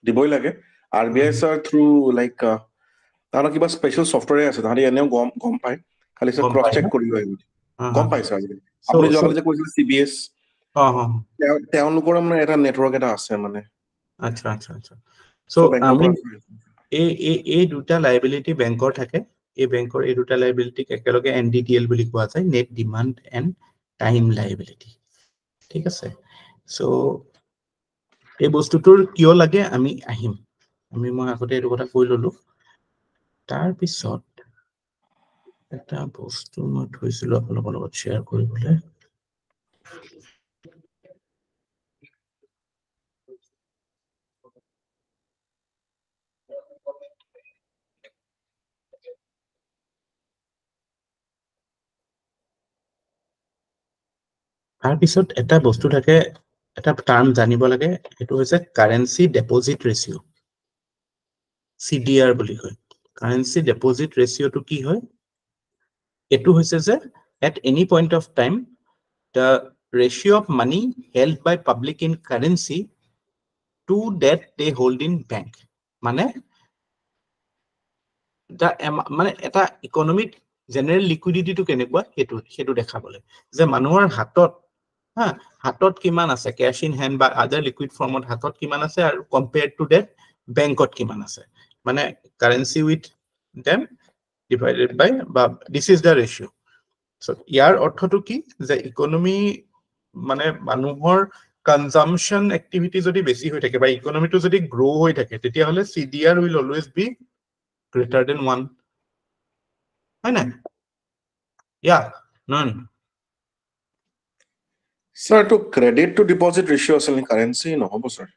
দিবই লাগে RBI sir through like তারা কিবা special software আছে তাহলে এনএও গম পায় খালি স্যার ক্রস চেক কৰিব লাগিব গম পাইছে আজি আপুনি যোৱাকালি যে কৈছিল সিবিএস তেওঁলোকৰ মানে এটা নেটৱৰ্ক এটা আছে মানে আচ্ছা আচ্ছা আচ্ছা সো আমি এই দুটা লাইবিলিটি বেংকৰ থাকে এই বেংকৰ এই দুটা লাইবিলিটি একেলগে NDTL বুলি কোৱা যায় net demand and time liability ঠিক আছে সো এই বস্তুটোৰ কিয় লাগে আমি আহিম আমি মই আগতে এই কথা কৈ ললো তাৰ পিছত এটা বস্তু মই থৈছিলো আপোনালোকৰ লগত শেয়াৰ কৰিবলৈ তাৰ পিছত এটা বস্তু থাকে এটা টার্ম জানিব লাগে এটো হৈছে কারেন্সি ডিপোজিট রেশিও CDR বুলি কয় কারেন্সি ডিপোজিট রেশিও টু কি হয় এটো হৈছে যে at any point of time the ratio of money held by public in currency to that they hold in bank মানে মানে এটা ইকোনমিক জেনারেল লিকুইডিটি টু কেনেকুৱা হেতু দেখাবলে যে মানুহৰ হাতত হাতত কিমান আছে ক্যাশ ইন হ্যান্ড বা আদাৰ লিকুইড ফৰ্মত হাতত কিমান আছে আৰু কম্পেয়ার্ড টু দ্যাট ব্যাংকত কিমান আছে মানে currency with them divided by বা this is the ratio so ইয়াৰ অৰ্থটো কি যে ইকোনমি মানে মানুহৰ কনজাম্পশন এক্টিভিটি যদি বেছি হৈ থাকে বা ইকোনমিটো যদি গ্ৰো হৈ থাকে তেতিয়া হলে CDR will always be greater than 1 হয় না yeah none স্যার তো ক্রেডিট টু ডিপোজিট রেশিও আছে নি কারেন্সি নহব স্যার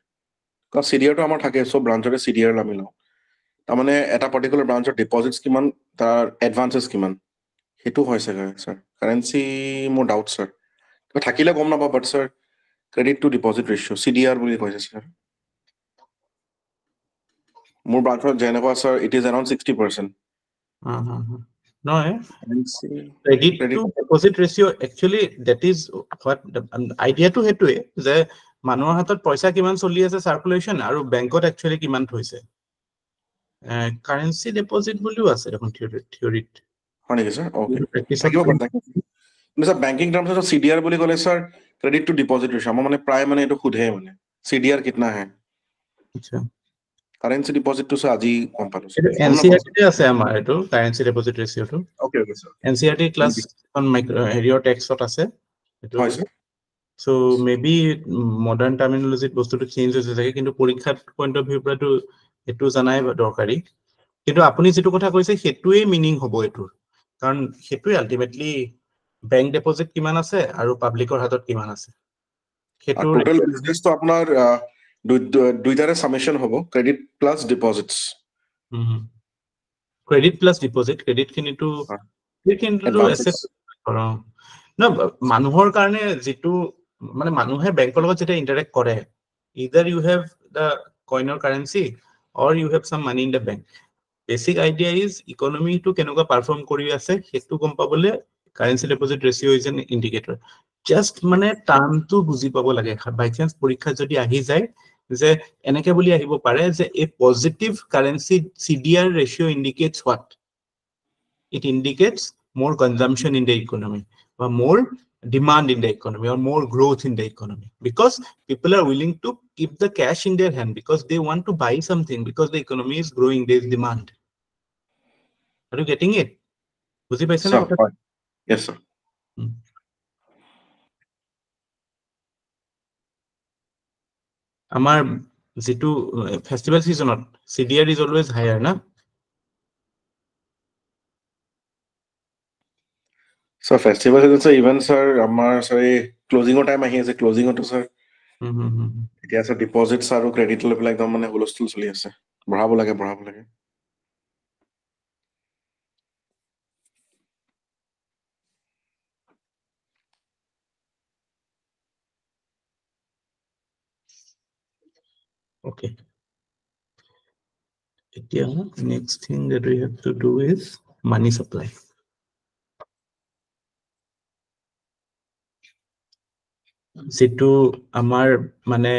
কারণ সিডিআর তো আমার থাকে সব ব্রাঞ্চরে সিডিআর আমি লওঁ তাৰমানে এটা পাৰ্টিকুলাৰ ব্ৰাঞ্চৰ ডিপোজিটস কিমান তাৰ এডভান্সেস কিমান হেতু হয় স্যাৰ কাৰেন্সি মোৰ ডাউট স্যাৰ থাকিলে গম নাপাব বাট স্যাৰ ক্ৰেডিট টু ডিপোজিট ৰেশিও সিডিআৰ বুলি কৈছে স্যাৰ মোৰ ব্ৰাঞ্চৰ যেনেকুৱা স্যার ইট ইজ अराउंड 60% নহয় credit to deposit ratio actually that is what the idea to হেতুৱে যে মানুহৰ হাতত পইচা কিমান চলি আছে সাৰ্কুলেশন আৰু ব্যাংকত actually কিমান থৈছে কাৰেন্সি ডিপোজিট বুলিও আছে দেখোন থিওৰিত হয় নেকি স্যাৰ ওকে থাকিব পাৰে কিন্তু স্যাৰ ব্যাংকিং টাৰ্মস তো সিডিআৰ বুলি ক'লে স্যাৰ ক্ৰেডিট টু ডিপোজিট ৰেশিও আমাৰ মানে প্ৰায় মানে এটো খুধে মানে সিডিআৰ কিতনা है আচ্ছা কাৰেন্সি ডিপোজিট তো স্যাৰ আজি কম পালো NCERT তে আছে আমাৰ এটো কাৰেন্সি ডিপোজিট ৰেশিওটো okay okay sir NCERT class on higher টেক্সটত আছে এটো হয় স্যাৰ সো মেবি মডাৰ্ন টাৰ্মিনোলজিত বস্তুটো চেঞ্জ হৈছে থাকে কিন্তু পৰীক্ষাত পইণ্ট অফ ভিউ পৰাটো এটো জানাই দৰকাৰী কিন্তু আপুনি যেটো কথা কৈছে হেতুৱে মিনিং হ'ব এটো কাৰণ হেতুৱে আলটিমেটলি ব্যাংক ডিপোজিট কিমান আছে আৰু পাবলিকৰ হাতত কিমান আছে হেতু টোটাল বিজনেস তো আপোনাৰ দুইটাৰে সামেশন হ'ব credit plus deposits credit plus deposit credit খিনিটো এসেট ন মানুহৰ কাৰণে যেটো মানে মানুহে বেংকৰ লগত যেটা ইন্টাৰেক্ট কৰে either you have the coin or currency or you have some money in the bank basic idea is economy to কেনেকুৱা পাৰফৰ্ম কৰি আছে হেতু গম পাবলে currency deposit ratio is an indicator just মানে টার্মটো বুজি পাব লাগে বাই চান্স পৰীক্ষা যদি আহি যায় যে এনেকে বুলি আহিব পাৰে যে a positive currency CDR ratio indicates what it indicates more consumption in the economy or more demand in the economy or more growth in the economy because people are willing to keep the cash in their hand because they want to buy something because the economy is growing there is demand are you getting it বুজি পাইছেনে Sir, কথা fine. Yes, sir. আমাৰ যেটো festival সিজনত CDR is always higher না So festival season sir even sir আমাৰ sorry closing time আহি আছে closing to sir এতিয়া sir deposits আৰু credit level একদম মানে হুলস্থুল চলি আছে বঢ়াব লাগে okay এতিয়া next thing that we have to do is money supply যেটো আমাৰ মানে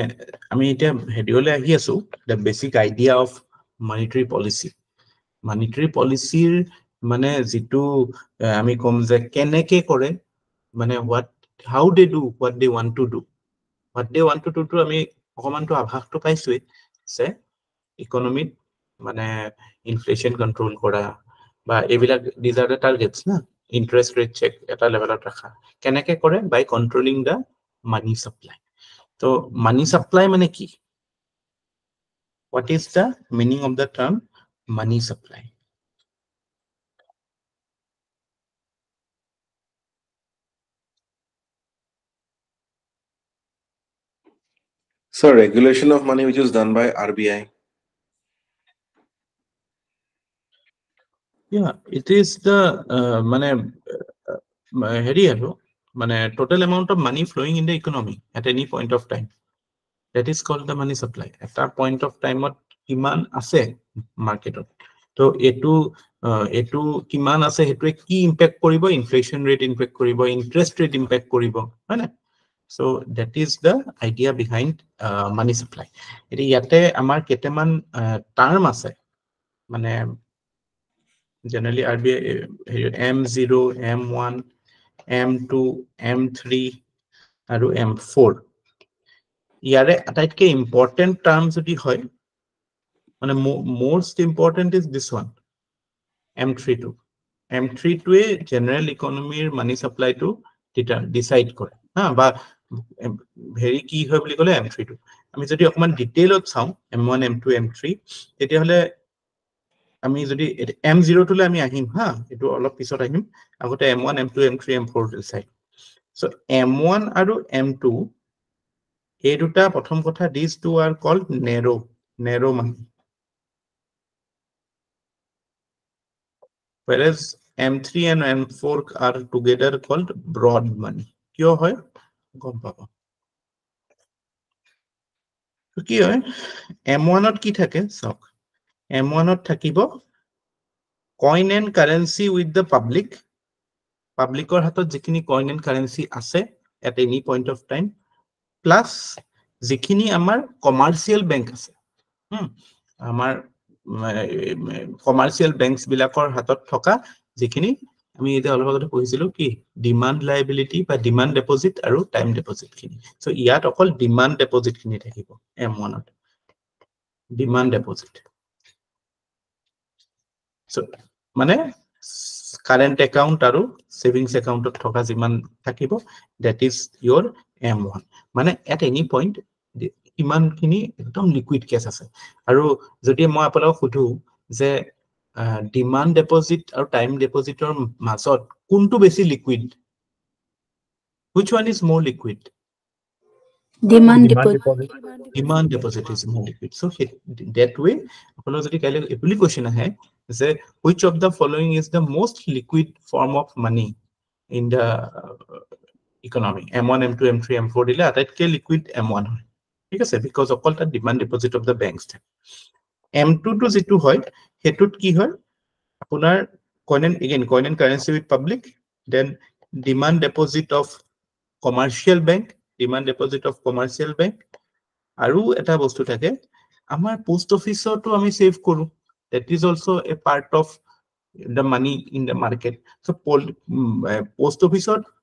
আমি এটা হেডিওলে আহি আছো the basic idea of monetary policy মানে যেটো আমি কম যে কেনেকে কৰে মানে how they do what they want to do to আমি অকমানটো আভাসটো পাইছোই যে ইকোনমিক মানে ইনফ্লেশন কন্ট্রোল করা বা এবিলাক these are the targets না interest rate check এটা লেভেলত রাখা কেনেকে কৰে by controlling the money supply so money supply মানে কি what is the meaning of the term money supply sir regulation of money which is done by RBI yeah it is the মানে হেৰি আৰু মানে total amount of money flowing in the economy at any point of time that is called the money supply at a point of time কিমান আছে মার্কেটত তো এটো কিমান আছে হেতুৱে কি ইম্প্যাক্ট কৰিব ইনফ্লেশন ৰেট ইম্প্যাক্ট কৰিব ইন্টাৰেস্ট ৰেট ইম্প্যাক্ট কৰিব হয় না so that is the idea behind money supply এটি ইয়াতে আমাৰ কেতেমান টাৰ্ম আছে মানে generally RBI M0 M1 M2 M3 আৰু M4 ইয়াৰে আটাইতকৈ ইম্পৰ্টেন্ট টার্ম যদি হয় মানে most important is this one M32 a general ইকোনমিৰ মানি সাপ্লাই টু ডিসাইড কৰে হা বা হেৰি কি হয় বুলি ক'লে M32 আমি যদি অকমান ডিটেইলত চাও M1 M2 M3 তেতিয়া হলে আমি যদি M0 টুলে আমি আহিম হা এটো অলপ পিছত আহিম আগতে M1 M2 M3 M4 decide so M1 আৰু M2 এই দুটা প্ৰথম কথা these two are called narrow money whereas M3 and M4 are together called broad money কিয় হয় গম পাবা কি হয় M1 ত কি থাকে সক M1 ত থাকিব coin and currency with the publicৰ হাতত যিখিনি coin and currency আছে at any point of time plus যিখিনি আমাৰ কমাৰ্শিয়াল বেংক আছে আমাৰ কমাৰ্শিয়াল বেংকস বিলাকৰ হাতত থকা যিখিনি আমি এটা অলপ আগতে কৈছিলো কি ডিমান্ড লায়াবিলিটি বা ডিমান্ড ডিপোজিট আৰু টাইম ডিপোজিট খিনি সো ইয়াত অকল ডিমান্ড ডিপোজিট খিনি থাকিব M1 ত ডিমান্ড ডিপোজিট সো মানে কারেন্ট অ্যাকাউন্ট আৰু সেভিংস অ্যাকাউন্টত থকা যিমান থাকিব that is your M1 মানে at any point ইমান খিনি একদম লিকুইড ক্যাশ আছে আৰু যদি মই আপোনাক সুধো যে ডিমান্ড ডিপোজিট আৰু টাইম ডিপোজিটৰ মাজত কোনটো বেছি liquid which one is more liquid Demand Demand deposit. deposit. Demand deposit is more liquid. So that way, every question ahead say which of the following is the most liquid form of money in the economy? M1, M2, M3, M4 dile ataitke liquid M1 hoy. ঠিক আছে, because অকল ta demand deposit of the banks থাকে। M2 to যেটো হয় হেতুত কি হয় আপোনাৰ coin and currency with public, then demand deposit of commercial bank, demand deposit of commercial bank, আৰু এটা বস্তু থাকে আমাৰ পোষ্ট অফিসতো আমি সেভ কৰো, that is also a part of the money in the market. So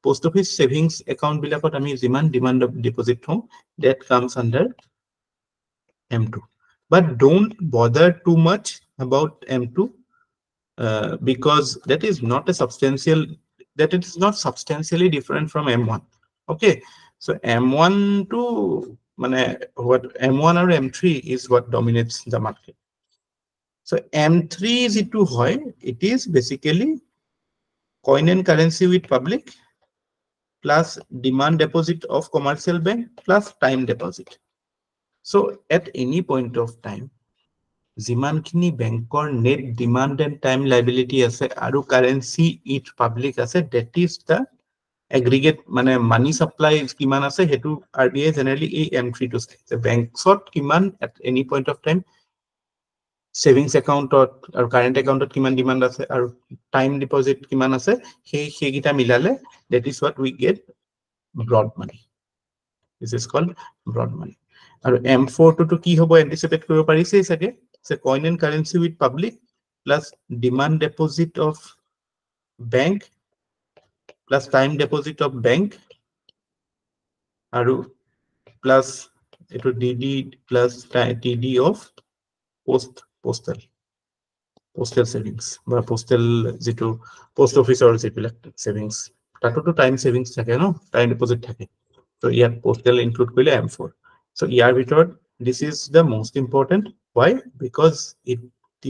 post office savings account bilakot ami jiman demand deposit home, that comes under M2. But don't bother too much about M2 because that is not substantially different from M1. Okay, so M1 to what M1 or M3 is what dominates the market. So M3 is it is basically coin and currency with public plus demand deposit of commercial bank plus time deposit. So at any point of time, jimankhini bankor net demand and time liability ase aru currency it public ase, that is the aggregate money supply kiman ase hetu RBI generally a M3 to say the banks kiman at any point of time savings account or current account kiman demand ase aru time deposit kiman ase he gita milale, that is what we get broad money. This is called broad money. Aru M4 to ki hobo anticipate koribo parise sage, so coin and currency with public plus demand deposit of bank plus time deposit of bank aru plus eto DD plus TD of postal savings বা postal যেটো post office or যেবিলাক savings তাতো তো time savings থাকে no, time deposit থাকে, so ইয়াত postal include কৰিলে M4. So ইয়াৰ ভিতৰত this is the most important. Why? Because it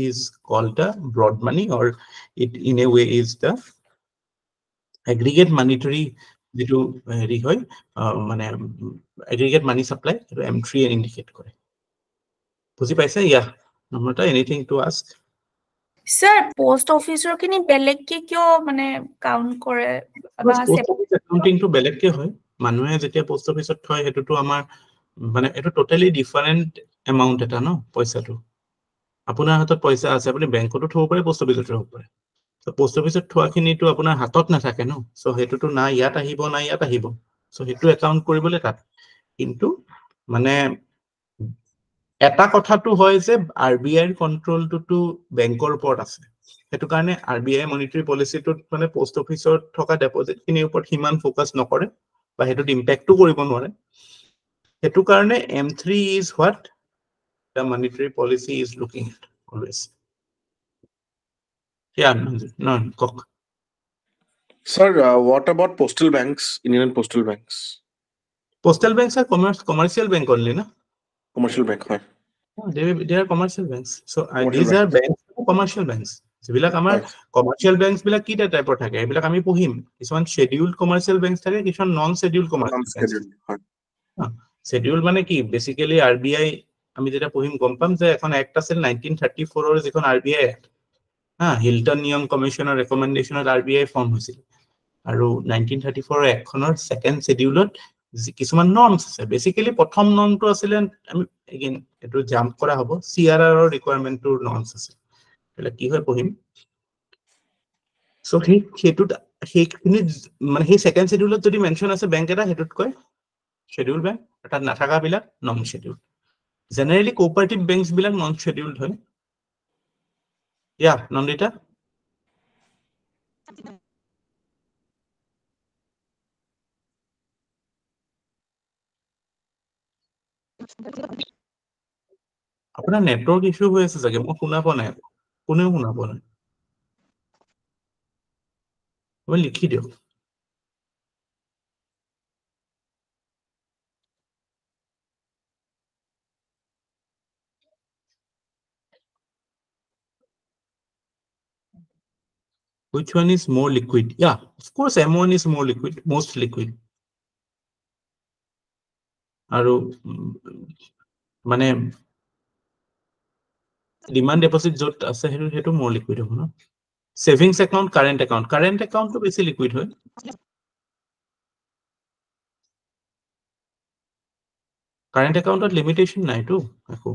is called the broad money, or it in a way is the aggregate monetary যেটো হেৰি হয় aggregate money supply M3 indicate কৰে। বুজি পাইছে? Yeah, Namrata, anything to ask? Sir, post officer kini beleg ke kyo count kore ba post office accounting to beleg ke hoy manuhe jetia post office ot hoy hetu to amar eto totally different amount eta no paisa to apunar hatot paisa ase apuni bank oto thobo pare post office ot thobo pare, so post office ot thoa khini to apunar hatot na thake no, so hetu to na yat ahibo na yat ahibo, so hetu account koribole tat kintu এটা কথাটো হয় যে RBI ৰ control two বেংকৰ ওপৰত আছে, হেতু কাৰণে RBI মনিটাৰী পলিচিটোত পোষ্ট অফিচত থকা ডিপোজিট খিনিৰ ওপৰত হিমান ফোকাস নকৰে বা হেতুত ইম্প্যাক্টটো কৰিব নোৱাৰে, হেতু কাৰণে M3 is what the monetary policy is looking at always. Yeah, no, Kok. Sir, what about postal banks, Indian postal banks? Postal banks are commercial bank only, na? Commercial bank, right? They are commercial banks. So Commercial these bank. are banks, commercial banks. যিবিলাক আমাৰ commercial banks বিলাক কি টাইপৰ থাকে এইবিলাক আমি পঢ়িম, কিছুমান scheduled commercial banks থাকে, কিছুমান non scheduled commercial banks। scheduled মানে কি বেসিক্যালি RBI আমি যেটা পঢ়িম গম পাম যে এখন এক্ট আছিল 1934 ৰ যিখন RBI এক্ট, হিলটন নিয়ম কমিশনৰ ৰেকমেন্ডেশনত RBI ফৰ্ম হৈছিল, আৰু 1934 ৰ এখনৰ সেকেন্ড শিডিউলত কিছুমান নৰ্মস আছে। বেসিক্যালি প্ৰথম নৰ্মটো আছিল আমি এগেইন এটো জাম্প কৰা হ'ব, CRR ৰ ৰিকোয়াৰমেন্টৰ নর্মস আছে, এটা কি হয় পঢ়িম। সো হেতুত হেখিনি সেই সেকেন্ড শিডিউলত যদি মেনশন আছে ব্যাংক এটা হেতুত কয় শিডিউল ব্যাংক, এটা নাথাকা বিলাক non schedule. Generally cooperative banks বিলাক নন শিডিউলড হয়। নন্দিতা। আপোনাৰ নেটৱৰ্ক ইস্যু হৈ আছে চাগে, মই শুনা পোৱা নাই, কোনেও শুনা পোৱা নাই, মই লিখি দিয়ক। Which one is more liquid? Yeah, of course M1 is more liquid, most liquid. আৰু মানে ডিমান্ড ডিপোজিট য'ত আছে সেইটো মোৰ লিকুইড হ'ব ন সেভিংস একাউন্ট কারেন্ট একাউন্ট তো বেশি লিকুইড হয় কারেন্ট একাউন্টত লিমিটেশন নাই তো একো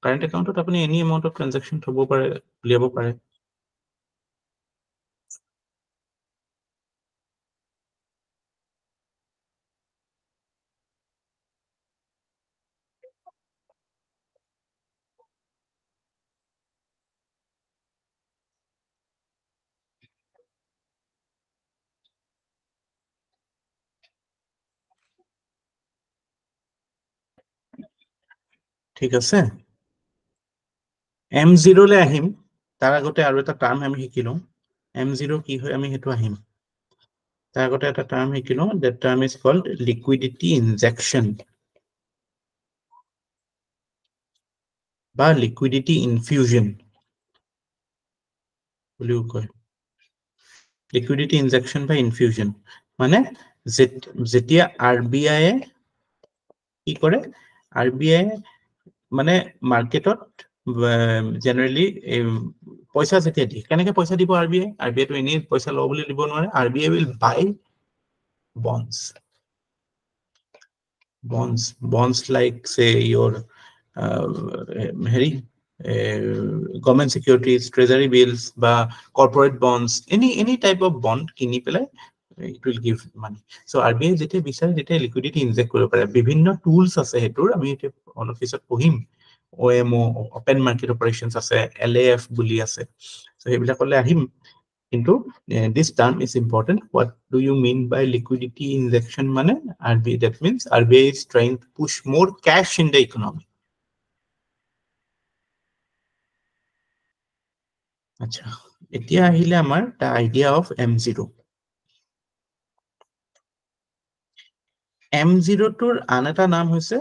কারেন্ট একাউন্টত আপুনি এনি এমাউন্ট অফ ট্রানজাকশন থব পাৰে উলিয়াব পাৰে ঠিক আছে M0 লে আহিম তাৰ আগতে আৰু এটা টাৰ্ম আমি শিকিলো M0 কি হয় আমি হেতু আহিম তাৰ আগতে এটা টার্ম শিকিলো that term is called liquidity injection বা liquidity infusion বুলিও কয় liquidity injection বা infusion মানে যেতিয়া RBI কি কৰে RBI মানে মার্কেটত জেনারেলি পয়সা যেতিয়া দি কেনেকে পয়সা দিব RBI তো এনে পয়সা লব বুলি দিব নোৱাৰে RBI will buy bonds like say your government securities treasury bills বা corporate bonds any type of bond কিনি পেলাই it will give money so RBI যেতিয়া বিচাৰে যেতিয়া liquidity inject কৰিব পাৰে বিভিন্ন tools আছে হেতুৰ আমি এটা অলপ পিছত পঢ়িম OMO open market operations আছে LAF বুলি আছে so হেবিলাকলে আহিম কিন্তু this term is important what do you mean by liquidity injection মানে RBI that means RBI is trying to push more cash in the economy আচ্ছা এতিয়া আহিলে আমাৰ the idea of M0 M0 তোৰ আন এটা নাম হৈছে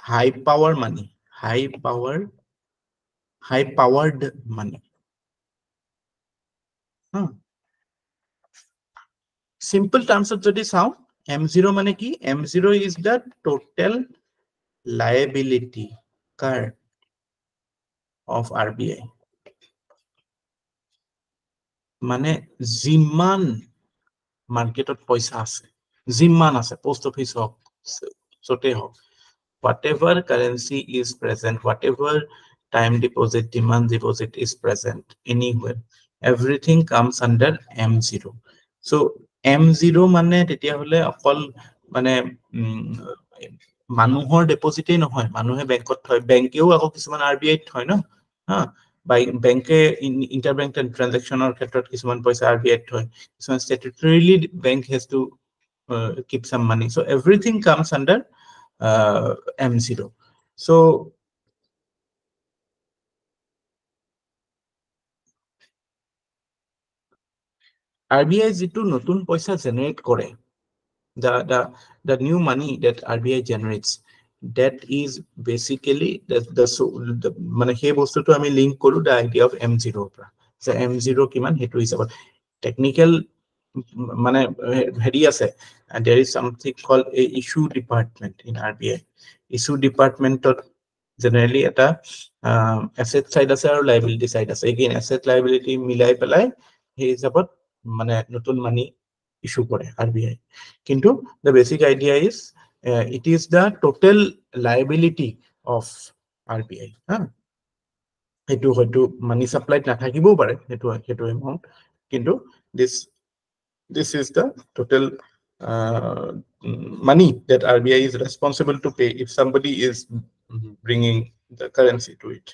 high powered money simple terms of যদি চাও M0 মানে কি M0 is the total liability car of RBI মানে জিমান মার্কেটত পয়সা আছে জিমান আছে পোস্ট অফিস হোক সতে হোক whatever currency is present whatever time deposit demand deposit is present anywhere everything comes under M0 so M0 মানে তেতিয়া হলে অকল মানে মানুহৰ ডিপোজিটে নহয় মানুহে বেংকত থয় বেংকেও আকৌ কিছুমান RBI থয় ন হা বেংকে interbank transactioner ক্ষেত্ৰত কিছুমান পইচা RBI থয় কিছুমান statutorily bank has to keep some money so everything comes under M0 so RBI যেটো নতুন পইচা জেনারেট করে the new money that RBI generates that is basically the মানে সেই বস্তুটো আমি লিংক কৰো the idea of M0 পৰা so M0 কিমান হেতু হিচাপত technical মানে হেৰি আছে and there is something called a issue department in RBI issue department generally এটা asset side আছে আৰু liability side আছে again asset liability মিলাই পেলাই সেই হিচাপত মানে নতুন মানি issue করে RBI কিন্তু the basic idea is it is the total liability of RBI হেতু হয়তো মানি সাপ্লাইত নাথাকিবও পাৰে হেতু amount কিন্তু this is the total money that RBI is responsible to pay if somebody is bringing the currency to it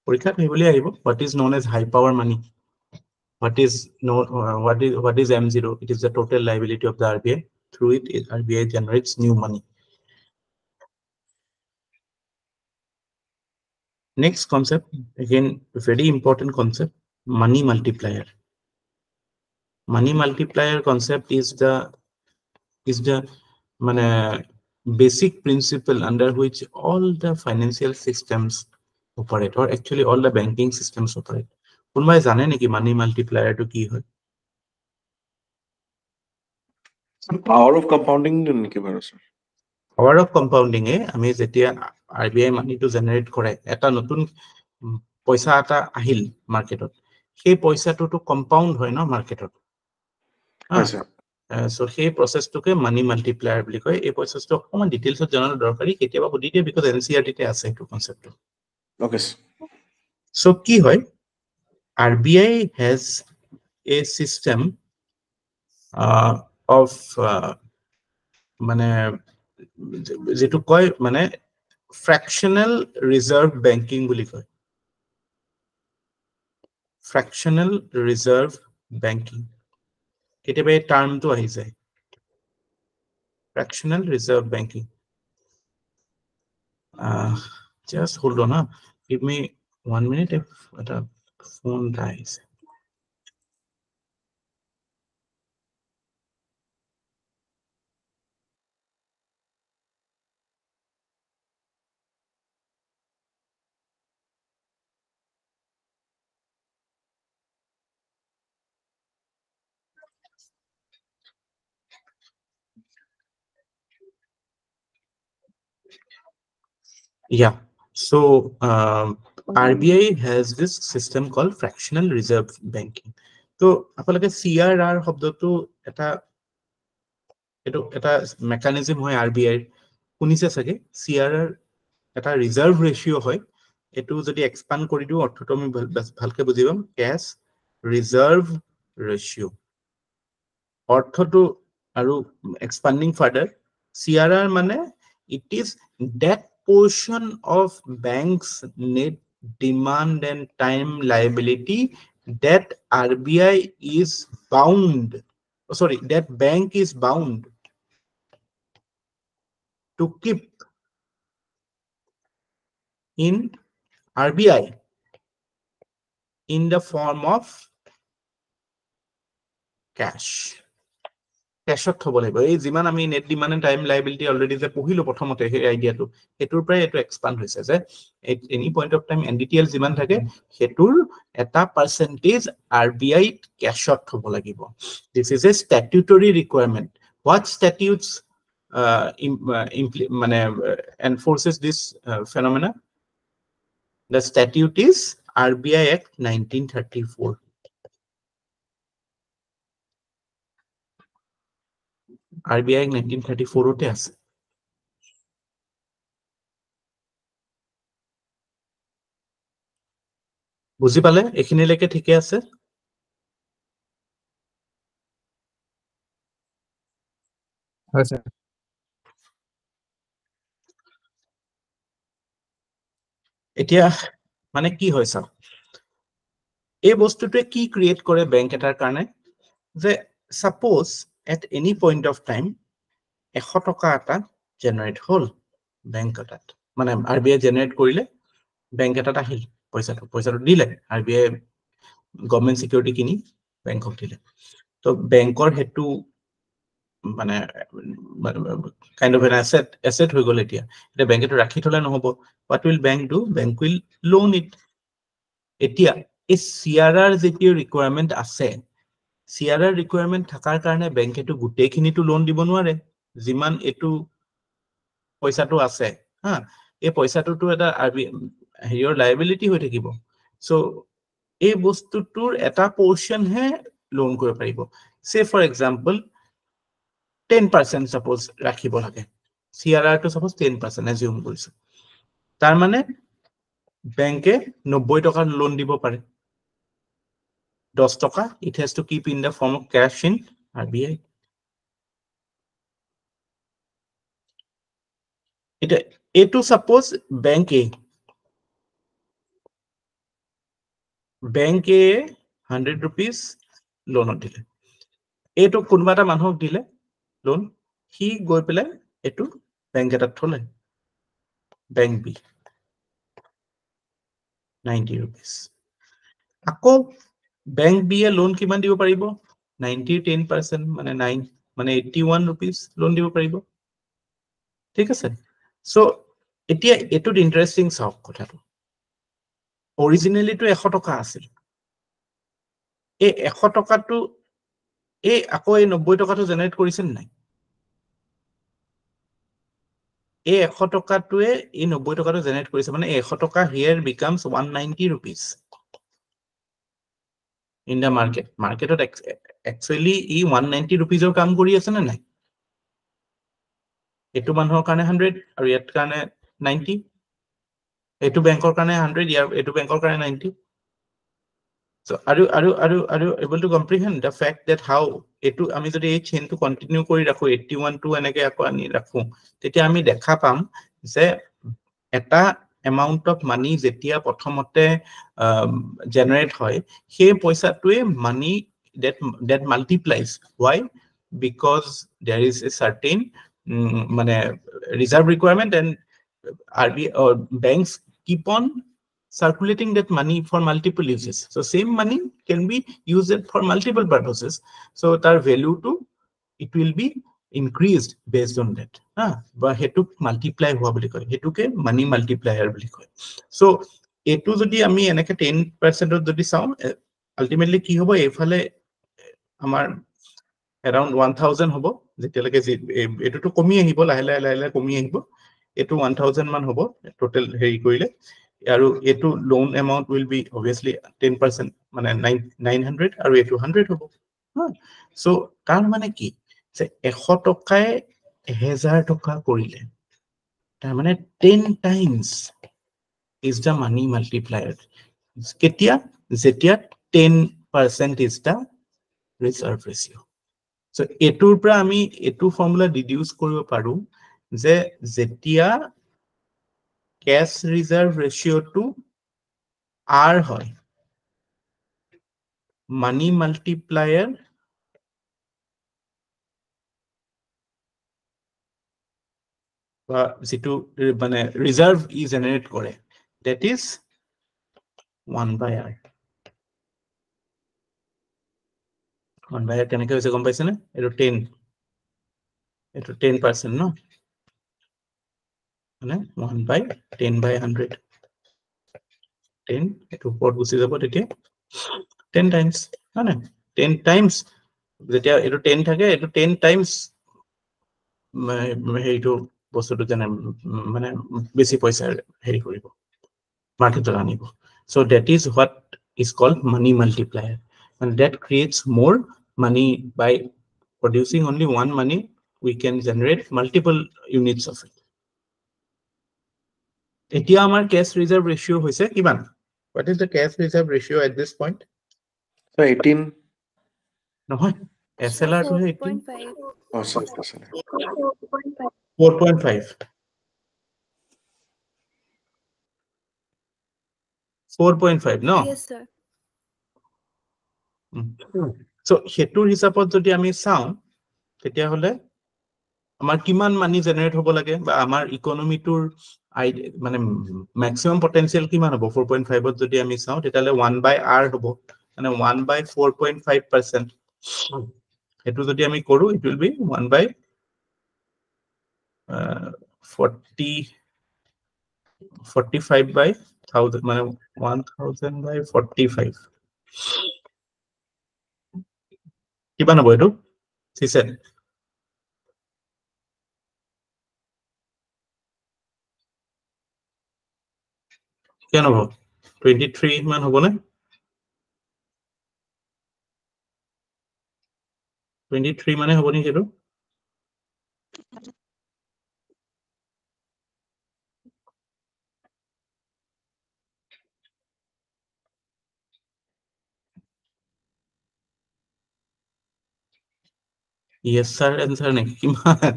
পৰীক্ষাত হেবুলি আহিব what is known as high power money what is M0 it is the total liability of the RBI through it RBI generates new money Next concept, again, very important concept, money multiplier. Money multiplier concept is the basic principle under which all the financial systems operate, or actually all the banking systems operate. Kunbai jane neki money multiplier to ki hoy? Power of compounding neki baro sir. Power of compounding ami jetia RBI money to generate kore eta notun paisa ata ahil marketot, সেই পয়সাটো to compound হয় ন marketot. So সেই process-টোকে money multiplier বুলি কয়। এই process-টো অকমান details-ত জনাটো দৰকাৰী, কেতিয়াবা সুধি দিয়ে because NCERT-তে আছে এইটো concept-টো। Okay. So কি হয়, RBI has a system of মানে যেটো কয় মানে fractional reserve banking বুলি কয়। Fractional reserve banking, কেতিয়াবা এই টাৰ্মটো আহি যায়, fractional reserve banking. Just hold on, give me 1 minute if the phone dies. Yeah, so RBI has this system called fractional reserve banking. So apalage CRR শব্দটো এটা mechanism হয় RBI শুনিছে সাগে। CRR এটা reserve ratio হয়, এটো যদি expand কৰি দিও অৰ্থটো আমি ভালকে বুজিবাম, cash reserve ratio অৰ্থটো আৰু expanding further, CRR মানে it is that portion of banks net demand and time liability that RBI is bound, that bank is bound to keep in RBI in the form of cash. Cashত থব লাগিব। এই যিমান আমি net demand and time liability already যে পঢ়িলো প্ৰথমতে সেই আইডিয়াটো, হেতুৰ পৰাই এটো এক্সপান্ড হৈছে যে any point of time NDTL যিমান থাকে হেতুৰ এটা পাৰ্সেন্টেজ RBI ক্যাশত থব লাগিব। This is a statutory requirement. What statutes enforces this phenomena? The statute is RBI Act 1934. RBI 1934 আছে। বুজি পালে এখিনিলৈকে ঠিকে আছে? হয় স্যার। এতিয়া মানে কি হয় চাও, এই বস্তুটোৱে কি ক্ৰিয়েট কৰে বেংক এটাৰ কাৰণে, যে suppose at any point of time 100 টকা এটা জেনাৰেট হল বেংক এটাত, মানে RBI জেনাৰেট কৰিলে বেংক এটাত আহিল পইচাটো দিলে RBI গভৰ্নমেন্ট সিকিউৰিটি কিনি বেংকক দিলে। তো বেংকৰ হেতু মানে কাইন্ড অফ এন এসেট হৈ গল। এতিয়া বেংকেটো ৰাখি থলে নহব। What will bank do? Bank will loan it. এতিয়া এই CRR যেতিয়া ৰিকোয়াৰমেন্ট আছে, CRR ৰিকোয়াৰমেন্ট থাকাৰ কাৰণে বেংকেটো গোটেইখিনিটো লোন দিব নোৱাৰে। যিমান এটো পইচাটো আছে, এই পইচাটোটো এটা হেৰিয়ৰ লাইবিলিটি হৈ থাকিব। সো এই বস্তুটোৰ এটা পোৰ্শন হে লোন কৰিব পাৰিব। সে ফৰ এক্সাম্পল 10% সাপোজ ৰাখিব লাগে, CRR টো সাপোজ 10% এজিউম কৰিছো, তাৰ মানে বেংকে 90 টকাৰ লোন দিব পাৰে। 10 টকা it has to keep in the form of cash in RBI. এটো সাপোজ ব্যাংক এ 100 rupees লোনত দিলে, এটো কোনবা এটা মানুহক দিলে লোন, হি গৈ পেলাই এটো ব্যাংক এটাত থলে, bank B. 90 rupees. Ako bank BA loan kiman dibo paribo? 90 10% মানে 9 মানে 81 rupees loan dibo paribo. ঠিক আছে? So এতিয়া এটুত ইন্টারেস্টিং সব কথাটো। Originally to 100 টকা আছিল। এই 100 টকাটো এই আকৌ এই 90 টকাটো জেনাৰেট কৰিছেন নাই? এই 100 টকাটোৱে এই 90 টকাটো জেনাৰেট কৰিছে মানে 100 টকা here becomes 190 rupees in the market. Marketot actually E 190 rupees ৰ কাম কৰি আছে না নাই? এটো মানুহৰ কাৰণে 100 আৰু ইয়াত কাৰণে 90 এটো বেংকৰ কাৰণে 100 ইয়াৰ এটো বেংকৰ কাৰণে 90 so are you able to comprehend the fact that how এটো আমি যদি এই চেইনটো কন্টিনিউ কৰি ৰাখো 81 টো এনেকে আকৌ আনি ৰাখো তেতিয়া আমি দেখা পাম যে এটা amount of money যেতিয়া প্ৰথমতে জেনাৰেট হয় সেই পইচাটোৱে money that multiplies. Why? Because there is a certain মানে reserve requirement and RBI or banks keep on circulating that money for multiple uses. So same money can be used for multiple purposes. So their value to it will be increased based on that. But hetuk multiply hua boli koy. Hetuke money multiplier boli koy. So etu jodi ami enake 10% jodi saw ultimately ki hobo efale amar around 1000 hobo jetialake etu to komi ahibo lahe komi ahibo etu 1000 man hobo total hei koile aru etu loan amount will be obviously 10% মানে 900 আৰু etu 100 hobo so tar mane ki যে 100 টকায় 1000 টকা কৰিলে তাৰ মানে 10 times is the money multiplier কেতিয়া যেতিয়া 10% is the reserve ratio so এটোৰ পৰা আমি এটো ফৰ্মুলা ডিডিউস কৰিব পাৰো যে যেতিয়া cash reserve ratio to R হয় money multiplier বা যেটো মানে রিজার্ভ ই জেনারেট করে that is 1/r 1/r কেনেকৈ হৈছে গম পাইছেনে এটো 10 এটো 10% ন মানে 1/10/100 10 এটো উপৰত গুচি যাব তেতিয়া 10 times মানে 10 times যেতিয়া এটো 10 থাকে এটো 10 times হেইটো বস্তুটো জানে মানে বেছি পইচা হেৰি কৰিব মাৰ্কেটত আনিব so that is what is called money multiplier and that creates more money by producing only one money we can generate multiple units of it এতিয়া আমাৰ cash reserve ratio হৈছে কিমান what is the cash reserve ratio at this point so 18 নহয় SLR to 18 oh sorry 4.5 4.5 no yes sir so হেতুৰ হিচাপত যদি আমি চাও তেতিয়া হলে আমাৰ কিমান মানি জেনাৰেট হ'ব লাগে বা আমাৰ ইকোনমিটোৰ মানে ম্যাক্সিমাম পটেনশিয়াল কিমান হ'ব 4.5 ত যদি আমি চাও তেতিয়ালে 1/r হ'ব মানে 1/4.5% হেতু যদি আমি কৰো it will be 1/45/1000 মানে 1000/45 কিমান হ'ব এটো সিসেন কেন হ'ব 23 মান হ'ব নে 23 মানে হ'ব নেকি এটো yes sir answer নে কিমান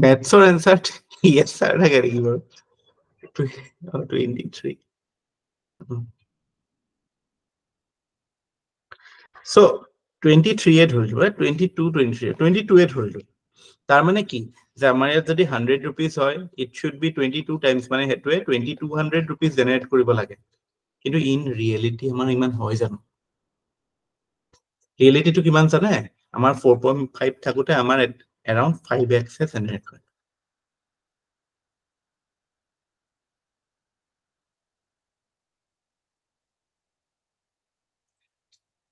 maths or answer yes sir থাকে নেকি বাৰু 23 so 23 এ ধৰিলো 22 23 22 এ ধৰিলো তাৰ মানে কি যে আমাৰ ইয়াত যদি 100 rupees হয় it should be 22 times মানে হেতুৱে 2200 rupees জেনাৰেট কৰিব লাগে কিন্তু ইন ৰিয়েলিটি আমাৰ ইমান হয় জানো ৰিয়েলিটিটো কিমান জানে আমাৰ 4.5 থাকোতে আমাৰ around 5x জেনাৰেট হয়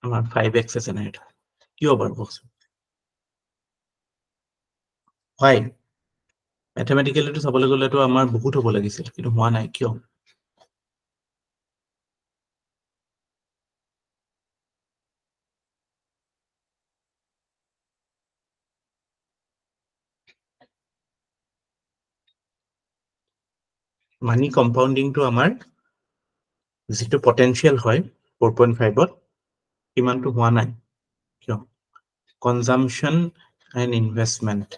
আমাৰ 5x জেনাৰেট হয় কিয় বাৰু বস্তু হয় ম্যাথমেটিক্যালিটো চাবলৈ গ'লেতো আমাৰ বহুত হ'ব লাগিছিল কিন্তু হোৱা নাই কিয় মানি কম্পাউন্ডিংটো আমাৰ যিটো পটেনশিয়াল হয় 4.5 ত কিমানটো হোৱা নাই কিয় কনজাম্পশন এন্ড ইনভেষ্টমেন্ট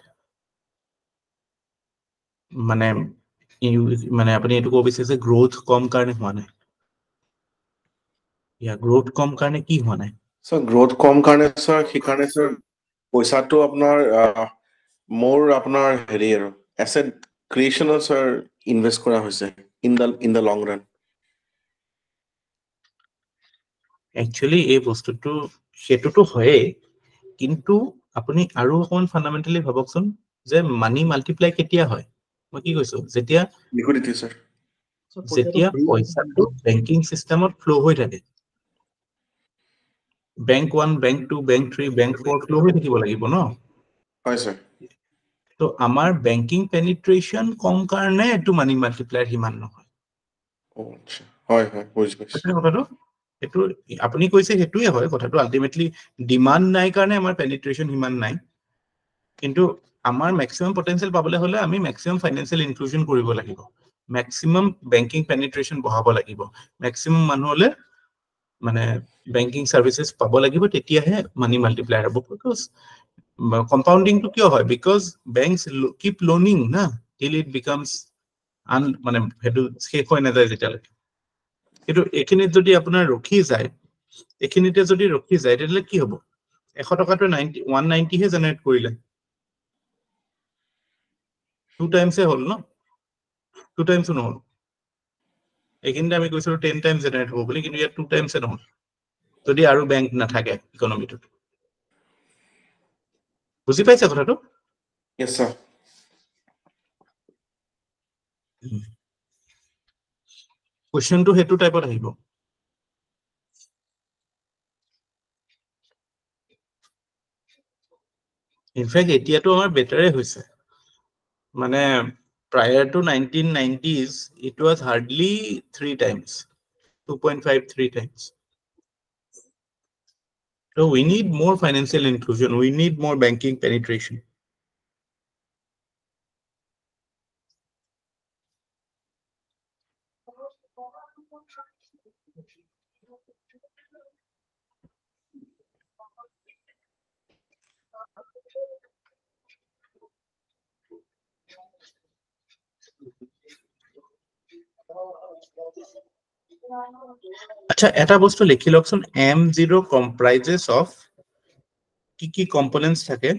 মানে আপুনি এটো ক'ব বিচাৰিছে গ্ৰোথ কম কাৰণে হোৱা নাই ইয়া গ্ৰোথ কম কাৰণে কি হোৱা নাই সো গ্ৰোথ কম কাৰণে স্যাৰ সেইকাৰণে স্যাৰ পইচাটো আপোনাৰ মোৰ আপোনাৰ হেৰি আৰু এসেট ক্ৰিয়েচনৰ স্যাৰ ইনভেষ্ট কৰা হৈছে in the long run actually এই বস্তুটো সেটোটো হয়ে কিন্তু আপুনি আৰু অকমান ফান্ডামেন্টালি ভাবকচোন যে মানি মাল্টিপ্লাই কেতিয়া হয় মই কি কৈছো যেতিয়া লিকুইডিটি স্যাৰ পইচাটো বেংকিং সিস্টেমত ফ্লো হৈ থাকে bank 1 bank 2 bank 3 bank 4 flow হৈ থাকিব লাগিব ন হয় স্যাৰ তো আমাৰ বেংকিং পেনিট্ৰেচন কম কাৰণে এটো মানি মাল্টিপ্লায়াৰ হিমান নহয় আচ্ছা হয় হয় বুজি পাইছো কথাটো এটো আপুনি কৈছে হেতুৱে হয় কথাটো আলটিমেটলি ডিমান্ড নাই কাৰণে আমাৰ পেনিট্ৰেচন হিমান নাই কিন্তু আমাৰ ম্যাক্সিমাম পটেনশিয়াল পাবলৈ হলে আমি ম্যাক্সিমাম ফাইনান্সিয়াল ইনক্লুজন কৰিব লাগিব ম্যাক্সিমাম বেংকিং পেনিট্ৰেচন বঢ়াব লাগিব ম্যাক্সিমাম মানুহলে মানে বেংকিং সাৰ্ভিসেস পাব লাগিব তেতিয়াহে মানি মাল্টিপ্লায়াৰ হ'ব বিকজ কম্পাউন্ডিং টো কিয় হয় বিকজ বেংকস কিপ লোনিং না টিল ইট বিকামস মানে হেতু শেষ হৈ নাযায় যেতিয়ালৈকে কিন্তু এখিনিত যদি আপোনাৰ ৰখি যায় এখিনিতে যদি ৰখি যায় তেতিয়ালে কি হ'ব 100 টকাটো 190 হে জেনাৰেট কৰিলে 2 টাইমস হল ন 2 টাইমস নহল এখিনিতে আমি কৈছো 10 টাইমস জেনাৰেট হ'ব বুলি কিন্তু ইয়াত 2 টাইমস নহল যদি আৰু বেংক নাথাকে ইকোনমিটো বুজি পাইছে কথাটো ইয়েস স্যাৰ কোৱেশ্চনটো হেতু টাইপত আহিব ইনফ্যাক্ট এতিয়াটো আমাৰ বেটাৰে হৈছে মানে prior to 1990s it was hardly 3 times 2.5 3 times so we need more financial inclusion we need more banking penetration আচ্ছা এটা বস্তু লিখি লওকচোন M0 comprises of কি কম্পোনেন্টস থাকে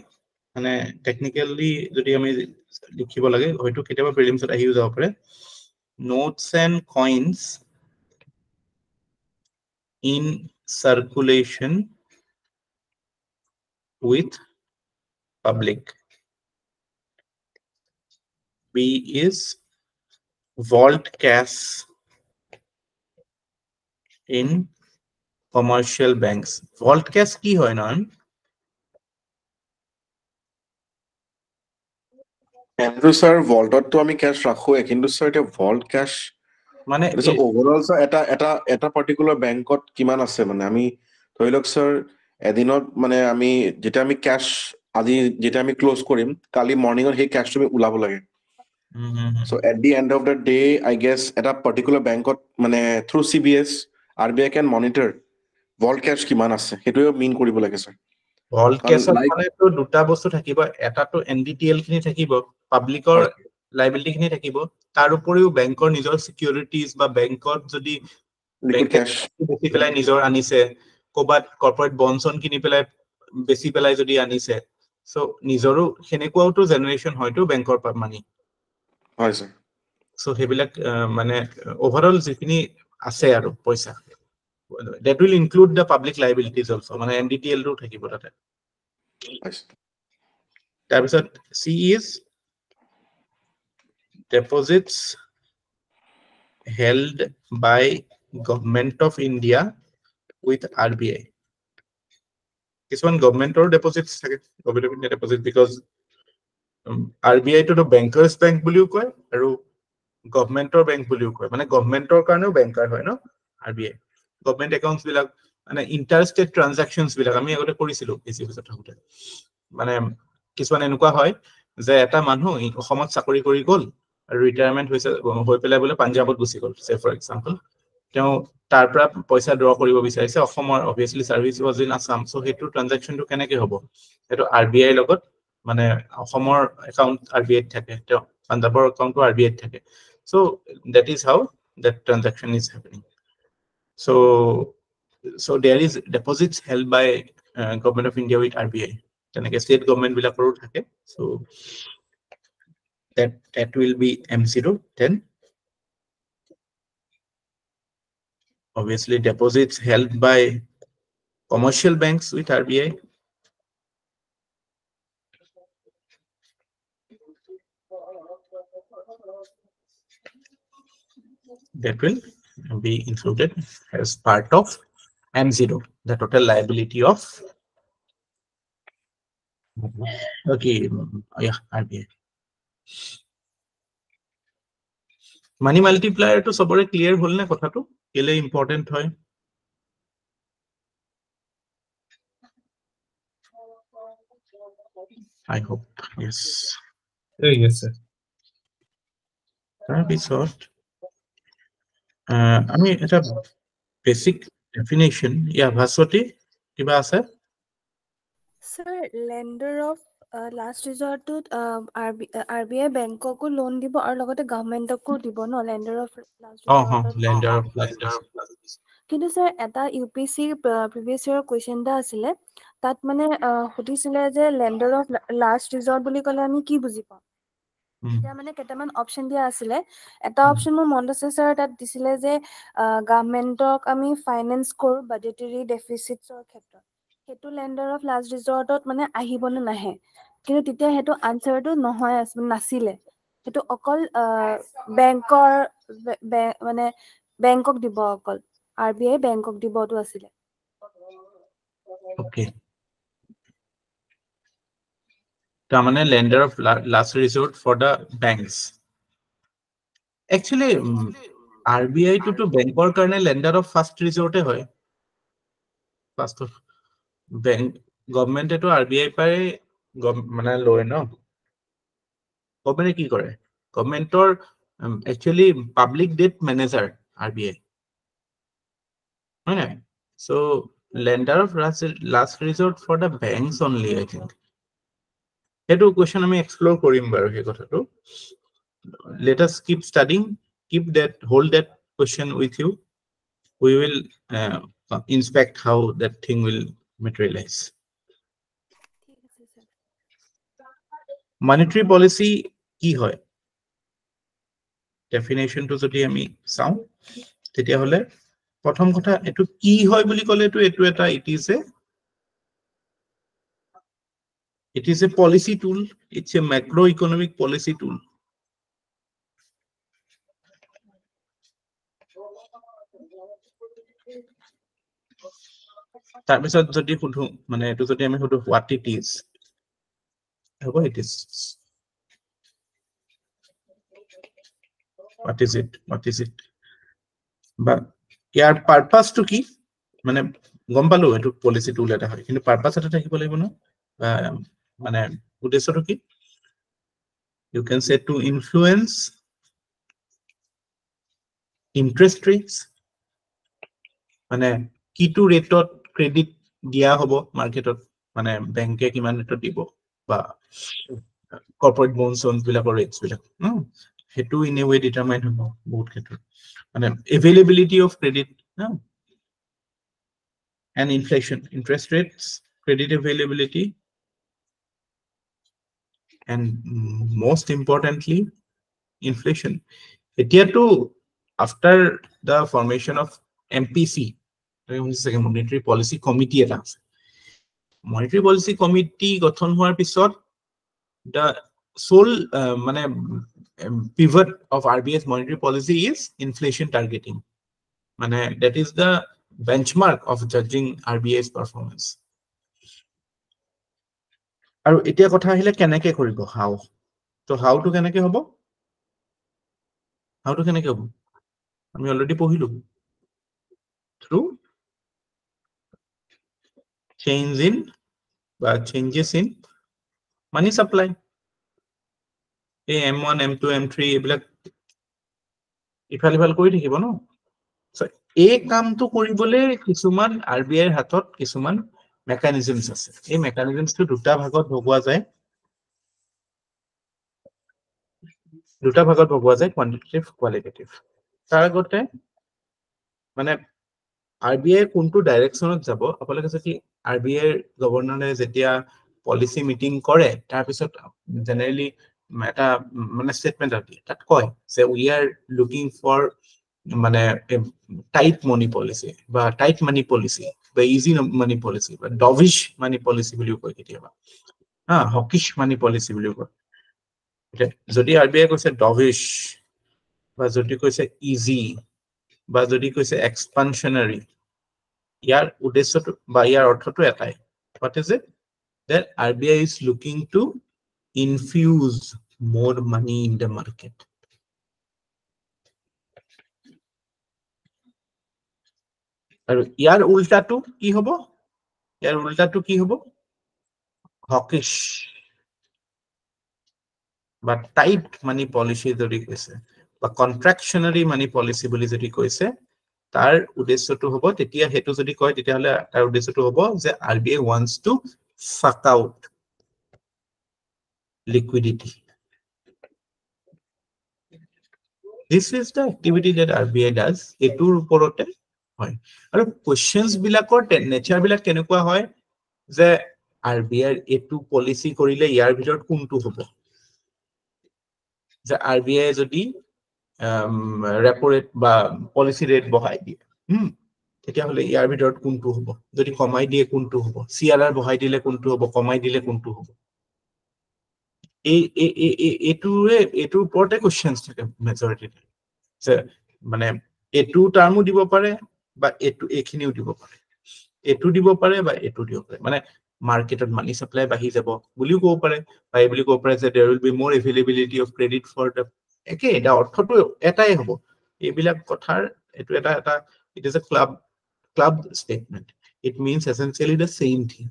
মানে টেকনিক্যালি যদি আমি লিখিব লাগে হয়তো কেতিয়াবা প্ৰিলিমছত আহিও যাব পাৰে notes and coins in circulation with public B is vault cash in commercial banks vault cash কি হয় নয়ন এন্ড্ৰু স্যার ভল্টত তো আমি ক্যাশ রাখো কিন্তু স্যার এটা ভল্ট ক্যাশ মানে এটা ওভারঅল স্যার এটা পার্টিকুলার ব্যাংকত কিমান আছে মানে আমি ধৰি লওক স্যার এদিনত মানে আমি যেটা আমি ক্যাশ আজি যেটা আমি ক্লোজ কৰিম কালি মর্নিংত সেই ক্যাশটো আমি উলাব লাগে so at the end of the day I guess এটা পার্টিকুলার ব্যাংকত মানে through CBS RBI can monitor volt cash কিমান আছে হেতুৱে মিন কৰিব লাগে স্যার ভল্ট কেছত মানে তো দুটা বস্তু থাকিব এটাটো NDTL খিনি থাকিব পাবলিকৰ লাইবিলিটি খিনি থাকিব তাৰ উপৰিও বেংকৰ নিজৰ সিকিউৰিটিজ বা বেংকত যদি বেংকে বেছি পেলাই নিজৰ আনিছে কোবাত কৰ্পোৰেট বন্ডছন কিনি পেলাই বেছি পেলাই যদি আনিছে So nijoru henekuao to generation hoy to bankor money. Hoy sir. So hebilak mane overall jikini ase aru paisa. That will include the public liabilities also. Mane NDTL ro thakibo tate. Nice. Tarpisot C is deposits held by Government of India with RBI. This one government or deposits government of India deposit because RBI to the bankers bank buliu koy aru government or bank buliu koy mane government or karone banker hoy no RBI government accounts bilak mane interstate transactions bilak ami agote korisilu esi bisot thakute mane kiswan enukwa hoy je eta manhu Ohomot sakori kori gol retirement hoise hoi pele bole Punjabot gusi gol say for example তেওঁ তাৰ পৰা পইচা draw কৰিব বিচাৰিছে অসমৰ obviously service was in Assam so হেতু ট্ৰানজাকশন two কেনেকে হ'ব হেতু RBI লগত মানে অসমৰ একাউন্ট RBI থাকে তেওঁ পাঞ্জাবৰ একাউন্ট RBI থাকে so that is how that transaction is happening so there is deposits held by Government of India with RBI তেনেকে state government বিলাকৰো থাকে so that will be M010 obviously deposits held by commercial banks with RBI that will be included as part of M0 the total liability of okay yeah RBI money multiplier to sobore clear hol na kotha to kele important hoy I hope yes Yes sir. Tarpisot আমি এটা basic definition yeah Bhaswati kiba ase Sir, lender of last resort to RBI bank ko loan dibo aru logote government ko dibo no lender of last resort lender of last কিন্তু sir এটা UPSC previous year question da asile tat mane hutisile je lender of last resort boli kole ami ki buji pa এটা মানে কেটামান option দিয়া আছিলে এটা option মোৰ মনত আছে স্যাৰ তাত দিছিলে যে গভৰ্নমেন্টক আমি ফাইনান্স কৰো বাজেটাৰি ডেফিসিটৰ ক্ষেত্ৰত হেতু লেন্ডাৰ অফ লাষ্ট ৰিজৰ্টত মানে আহিবনে নাহে কিন্তু তেতিয়া হেতু আনসাৰটো নহয় নাছিলে হেতু অকল বেংকৰ মানে বেংকক দিব অকল RBI বেংকক দিবটো আছিলে okay tamane lender of last resort for the banks actually RBI to bankor karone lender of first resort hoy first of bank government to RBI pare মানে লয় no government কি কৰে government or actually public debt manager RBI right so lender of last resort for the banks only I think hetu question ami explore korim baru he kotha to let us keep studying keep that hold that question with you we will inspect how that thing will materialize monetary policy কি হয় definition to jodi ami saw tetia hole prothom kotha etu ki hoy boli kole to etu eta it is a policy tool it's a macroeconomic policy tool tar bisot jodi hudhu mane etu jodi ami hudhu what it is hobo it is what is it but year purpose to কি মানে গম পালো এটো policy tool এটা হয় কিন্তু purpose এটা থাকিব লাগিব না মানে উদ্দেশ্যটো কি you can say to influence interest rates মানে কিটো ৰেটত ক্ৰেডিট দিয়া হ'ব মাৰ্কেটত মানে বেংকে কিমান ৰেটত দিব বা কৰ্পোৰেট বন্ডছ বিলাকৰ ৰেটস বিলাক হেতু ইন এ ৱে ডিটাৰমাইন হ'ব বহুত ক্ষেত্ৰত মানে availability of credit and inflation interest rates credit availability and most importantly inflation. Etiato after the formation of MPC, Monetary Policy Committee eta ase. Monetary Policy Committee গঠন হোৱাৰ পিছত the sole pivot of RBI's monetary policy is inflation targeting. That is the benchmark of judging RBI's performance. আৰু এতিয়া কথা আহিলে কেনেকে কৰিব how. So how to কেনেকে হ'ব? How to কেনেকে হ'ব? আমি অলৰেডি পঢ়িলো through changes in money supply. M1 M2 M3 এইবিলাক ইফাল কৰি থাকিব ন। So এই কামটো কৰিবলৈ কিছুমান RBI হাতত কিছুমান mechanisms আছে। এই mechanismsটো দুটা ভাগত ভগোৱা যায়। quantitative qualitative। তাৰ আগতে RBI কোনটো ডাইৰেকশনত যাব আপোনালোকে যদি RBI গভৰ্ণৰে যেতিয়া পলিসি মিটিং কৰে তাৰ পিছত জেনাৰেলি এটা স্টেটমেন্ট দিয়ে তাত কয় যে we are looking for tight money policy বা tight money policy বা easy money policy বা dovish money policy বুলিও কয় কেতিয়াবা hawkish money policy বুলিও কয় যদি RBI কৈছে dovish বা যদি কৈছে easy বা যদি কৈছে expansionary ইয়াৰ উদ্দেশ্যটো বা ইয়াৰ অৰ্থটো এটাই what is it that RBI is looking to infuse more money in the market আৰু ইয়াৰ উল্টাটো কি হ'ব hawkish বা টাইট মানি পলিসি যদি কৈছে বা কন্ট্ৰাকশনাৰী মানি পলিসি বুলি যদি কৈছে তাৰ উদ্দেশ্যটো হ'ব তেতিয়া হেতু যদি কয় তেতিয়া হলে তাৰ উদ্দেশ্যটো হ'ব যে RBI wants to suck out liquidity. This is the activity that RBI does. এটোৰ ওপৰতে হয় আৰু কোৱেশ্চনস বিলাকৰ নেচাৰ বিলাক কেনেকুৱা হয় যে RBI এটো পলিসি কৰিলে ইয়াৰ ভিতৰত কোনটো হ'ব যে RBI যদি ৰেপো ৰেট বা পলিসি ৰেট বঢ়াই দিয়ে তেতিয়া হলে ইয়াৰ ভিতৰত কোনটো হ'ব যদি কমাই দিয়ে কোনটো হ'ব CRR বঢ়াই দিলে কোনটো হ'ব কমাই দিলে কোনটো হ'ব এটোৰ ওপৰতে কোৱেশ্চনস থাকে মেজৰিটি যে এটো টাৰ্মো দিব পাৰে বা এখিনিও দিব পাৰে এটো দিব পাৰে বা এটো দিব পাৰে মাৰ্কেটত মানি সাপ্লাই বাঢ়ি যাব বুলিও ক'ব পাৰে বা এই বুলি ক'ব পাৰে যে there will be more availability of credit for the একে এটা অৰ্থটো এটাই হ'ব এইবিলাক কথাৰ এটো এটা it is a club statement it means essentially the same thing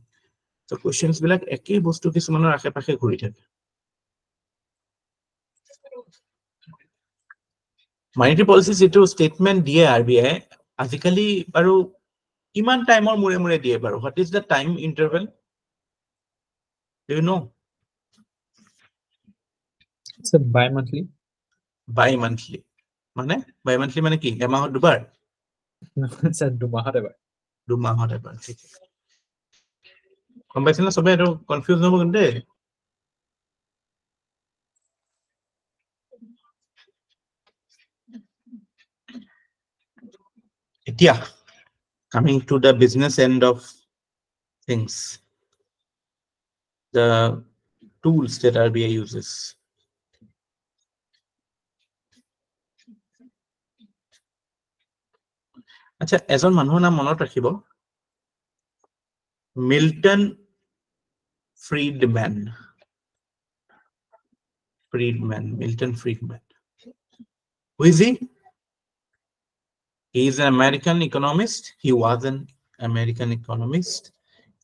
so questions বিলাক একেই বস্তু কিছুমানৰ আশে-পাশে ঘূৰি থাকে monetary policy যেটো statement দিয়ে RBI আজিকালি আৰু কিমান টাইমৰ মূৰে দিয়ে বাৰু what is the time interval do you know it's a bi-monthly মানে কি এমাহত দুবাৰ it's a দুমাহত এবাৰ ঠিক গম পাইছে না সবে আৰু কনফিউজ নহব কিন্তু এতিয়া coming to the business end of things the tools that RBI uses আচ্ছা এজন মানুহৰ নাম মনত ৰাখিব Milton Friedman who is he he is an American economist he was an American economist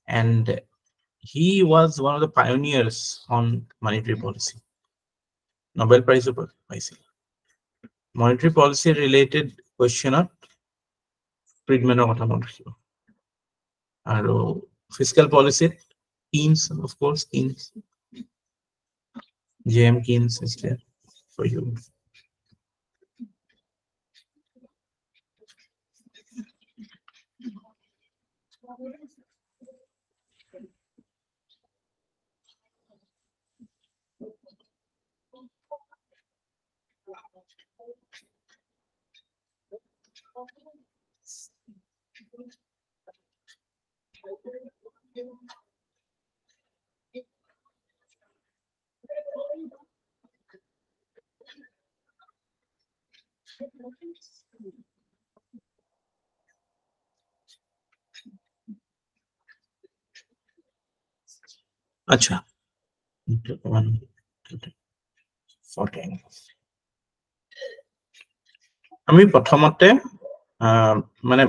and he was one of the pioneers on monetary policy Nobel Prize পাইছিল monetary policy related questionত Friedmanৰ কথা মনত ৰাখিব আৰু fiscal policy Keynes of course Keynes J.M. Keynes is there for you আচ্ছা 14 আমি প্ৰথমতে মানে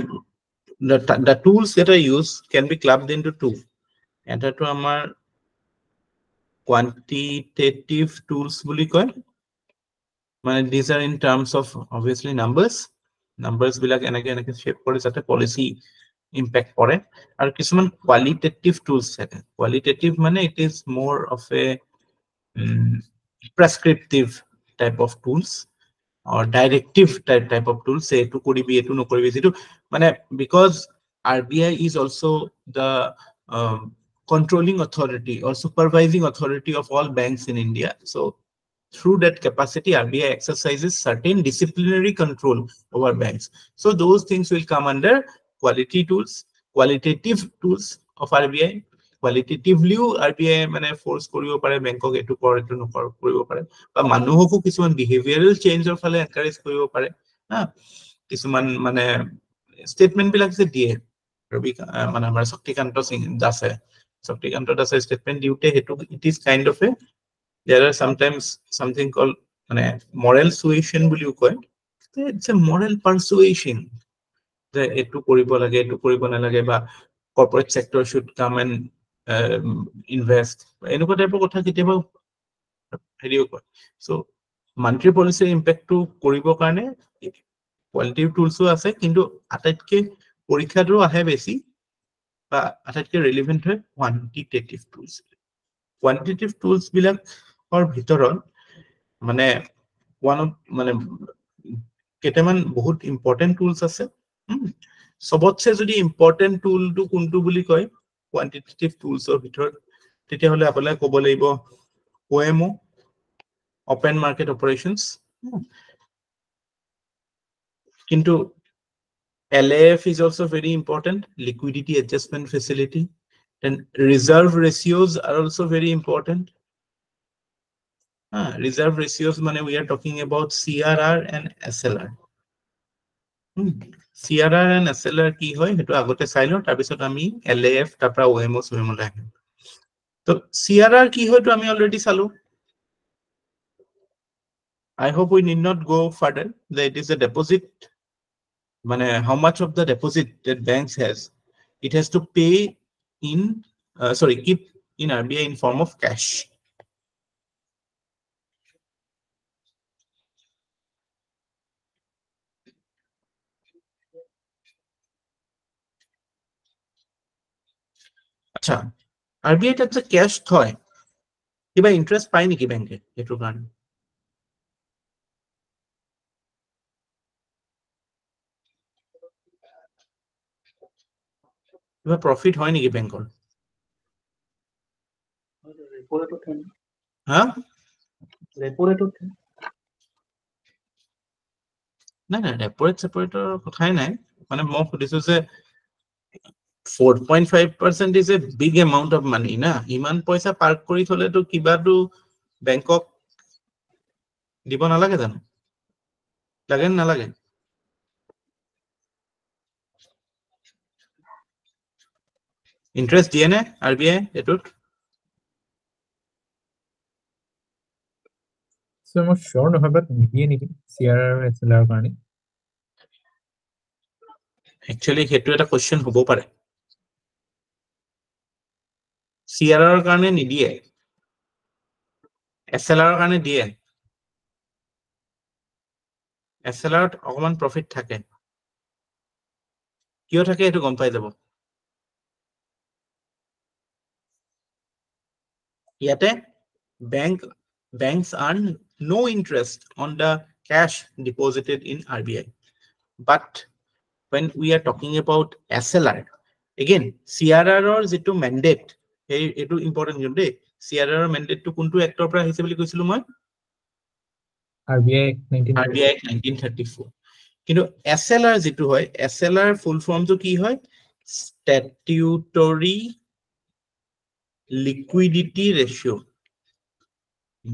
the tools that I use can be clubbed into two. এটা তো আমাৰ quantitative tools বুলি কয় মানে these are in terms of obviously numbers বিলাক এনেকে shape কৰে যাতে policy impact পৰে আৰু কিছুমান qualitative tools থাকে qualitative মানে it is more of a prescriptive type of tools or directive type of tools say to koribi etu no koribi jitu mane because RBI is also the controlling authority or supervising authority of all banks in India. So through that capacity RBI exercises certain disciplinary control over banks. So those things will come under qualitative tools of RBI. Qualitatively RBI মানে force কৰিব পাৰে বেংকক এটো কৰ এটো নকৰ কৰিব পাৰে বা মানুহকো কিছুমান behavioral change ৰ ফালে encourage কৰিব পাৰে হা কিছুমান মানে statement বিলাক যে দিয়ে ৰবি মানে আমাৰ শক্তিকান্ত সিং দাসে statement দিওতে হেতু it is kind of a there are sometimes something called মানে moral suasion বুলিও কয় it's a moral persuasion যে এটো কৰিব লাগে এটো কৰিব নালাগে বা corporate sector should come and invest এনেকুৱা টাইপৰ কথা কেতিয়াবা হেৰিও কয় so monetary policy impact to কৰিবৰ কাৰণে qualitative tools আছে কিন্তু আটাইতকে পৰীক্ষাটো আহে বেছি বা আটাইতকে relevant হয় quantitative tools বিলাকৰ ভিতৰত মানে one of মানে কেইটামান বহুত important tools আছে সবতছে যদি important tool টো কোনটো বুলি কয় quantitative tools of ভিতৰত তেতিয়া হলে আপোনাক ক'ব লাগিব OMO open market operations কিন্তু LAF is also very important liquidity adjustment facility then reserve ratios are also very important reserve ratios mane we are talking about CRR and SLR CRR and SLR কি হয় হেতু আগতে চাইলো তাৰ পিছত আমি LAF তাৰপৰা OMO সোমো লাগে তো CRR কি হয় তো আমি অলৰেডি চালো I hope we need not go further that it is a deposit mane how much of the deposit that banks has it has to pay in keep in RBI in form of cash আচ্ছা RBI তাত যে cash থয় কিবা interest পায় নেকি ব্যাংকে এটোৰ কাৰণে কিবা প্ৰফিট হয় নেকি ব্যাংকৰ হা নাই ৰেপোৰেট সেপাৰেটৰ কথাই নাই মানে মই সুধিছো যে 4.5% is a big amount of money na iman paisa park kori thole to kiba to Bangkok dibo na lage jano lage na lage interest দিয়ে নে RBI এটুত so মই sure নহয় but নিদিয়ে নেকি CRR আৰু SLR কাৰণে actually হেতু এটা question হ'ব পাৰে CRR কাৰণে নিদিয়ে SLR কাৰণে দিয়ে SLR ত অকমান প্ৰফিট থাকে কিয় থাকে এটো গম পাই যাব ইয়াতে banks earn no interest on the cash deposited in RBI but when we are talking about SLR again CRR or যেটো mandate এটো important জুনদে CRR mandate to কোনটো actor পৰা আহিছে বুলি কৈছিলো মই RBI 1934 কিন্তু SLR যেটো হয় SLR full form to কি হয় statutory liquidity ratio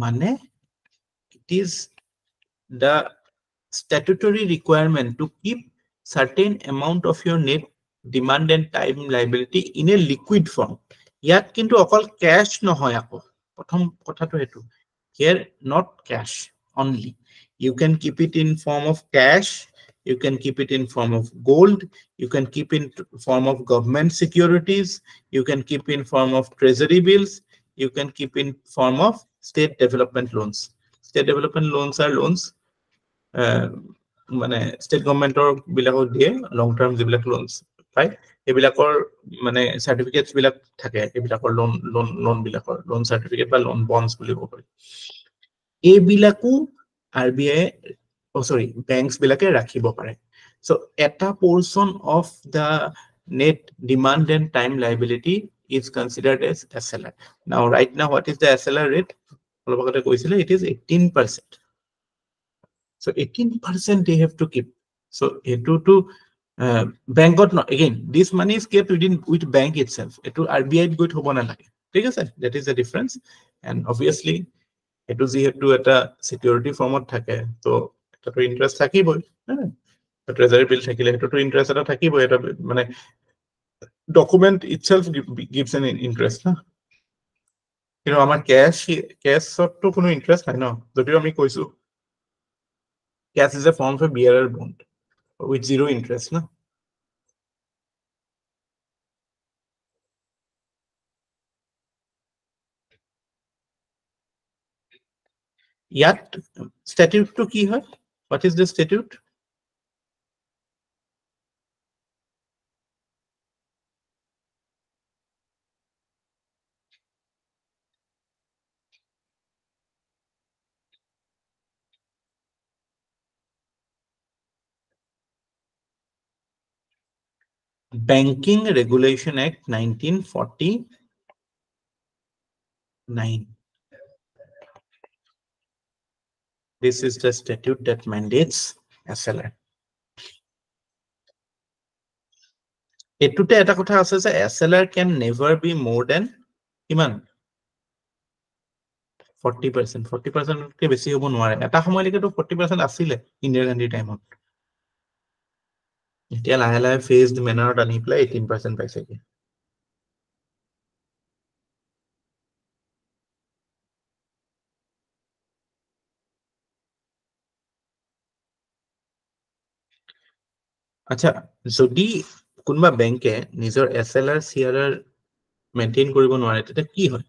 mane it is the statutory requirement to keep certain amount of your net demand and time liability in a liquid form ইয়াত কিন্তু অকল ক্যাশ নহয় আকৌ প্ৰথম কথাটো হেতু here not cash only you can keep it in form of cash you can keep it in form of gold you can keep in form of government securities you can keep in form of treasury bills you can keep in form of state development loans are loans মানে state government or বিলাকক দিয়ে long term যিবিলাক loans right এবিলাকৰ মানে certificates বিলাক থাকে এবিলাকৰ loan বিলাকৰ loan certificate বা loan bonds বুলি ক'ব পাৰি এবিলাকো RBI sorry banks বিলাকে ৰাখিব পাৰে so এটা portion of the net demand and time liability is considered as SLR now right now what is the SLR rate অলপ আগতে কৈছিলে it is 18%. So 18% they have to keep. So to bank got not again. This money is kept with bank itself. To RBI good hobona lage. That is the difference. And obviously, it was here to at a security form of thake. So to interest thaki boy. The treasury bill thakile to interest at thaki boy. Mane document itself gives an interest. You know, our cash to kuno interest. I know. That you are koisu. Cash is a form of a bearer bond with zero interest. No? Yet, statute to key her. What is the statute? Banking Regulation Act 1949. This is the statute that mandates SLR. Etute eta kotha ase je SLR can never be more than iman 40%. 40% ke beshi hobo nware. Eta samoy like to 40% asile Indira Gandhi time on. Etia lahe lahe phased manner ani pla 18% paise ke. আচ্ছা যদি কোনবা ব্যাংকে নিজৰ SLR CRR maintain কৰিব নোৱাৰে তেতে কি হয়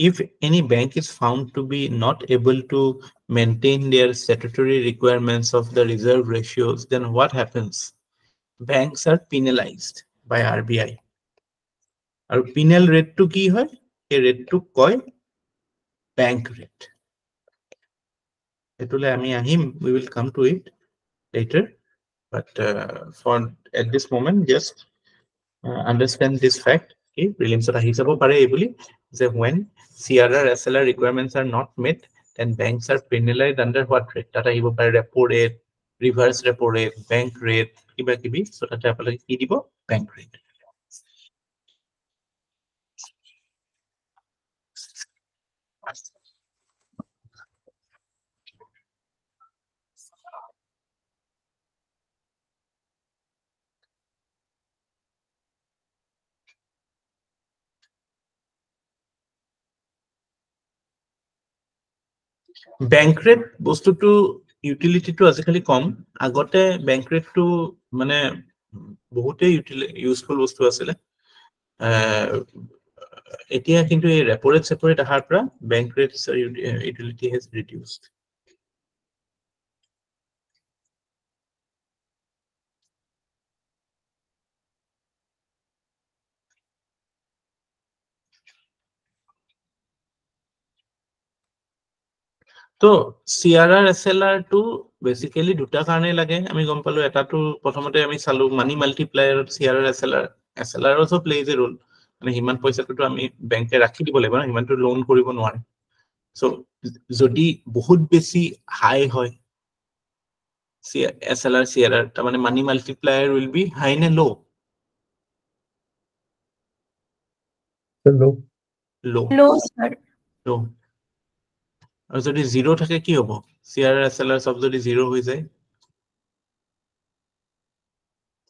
If any bank is found to be not able to maintain their statutory requirements of the reserve ratios, then what happens? Banks are penalized by RBI. Our penal rate to ki hoy? A rate to koi bank rate. We will come to it later. But for at this moment, just understand this fact. Okay, prelims when CRR SLR requirements are not met, then banks are penalized under what rate? That repo rate, reverse repo rate, bank rate, so that bank rate. Bank rate bostu to utility to azikali kom agote bank rate to mane bohote useful bostu asile etia kintu ei repo rate separate ahar pra bank rate utility has reduced তো CRR SLR to basically দুটা কারণে লাগে আমি গম পালো এটা তো প্রথমতে আমি চালু মানি multiplier CRR SLR also plays a role মানে হিমান পয়সাটো তো আমি ব্যাংকে রাখি দিব লাগিব না হিমানটো লোন কৰিব নোৱাৰে সো যদি বহুত বেছি হাই হয় SLR CRR তা মানে মানি মাল্টিপ্লায়ার will be high না low low Low, sir. low আৰু যদি 0 থাকে কি হ'ব CRR SLR সব যদি 0 হৈ যায়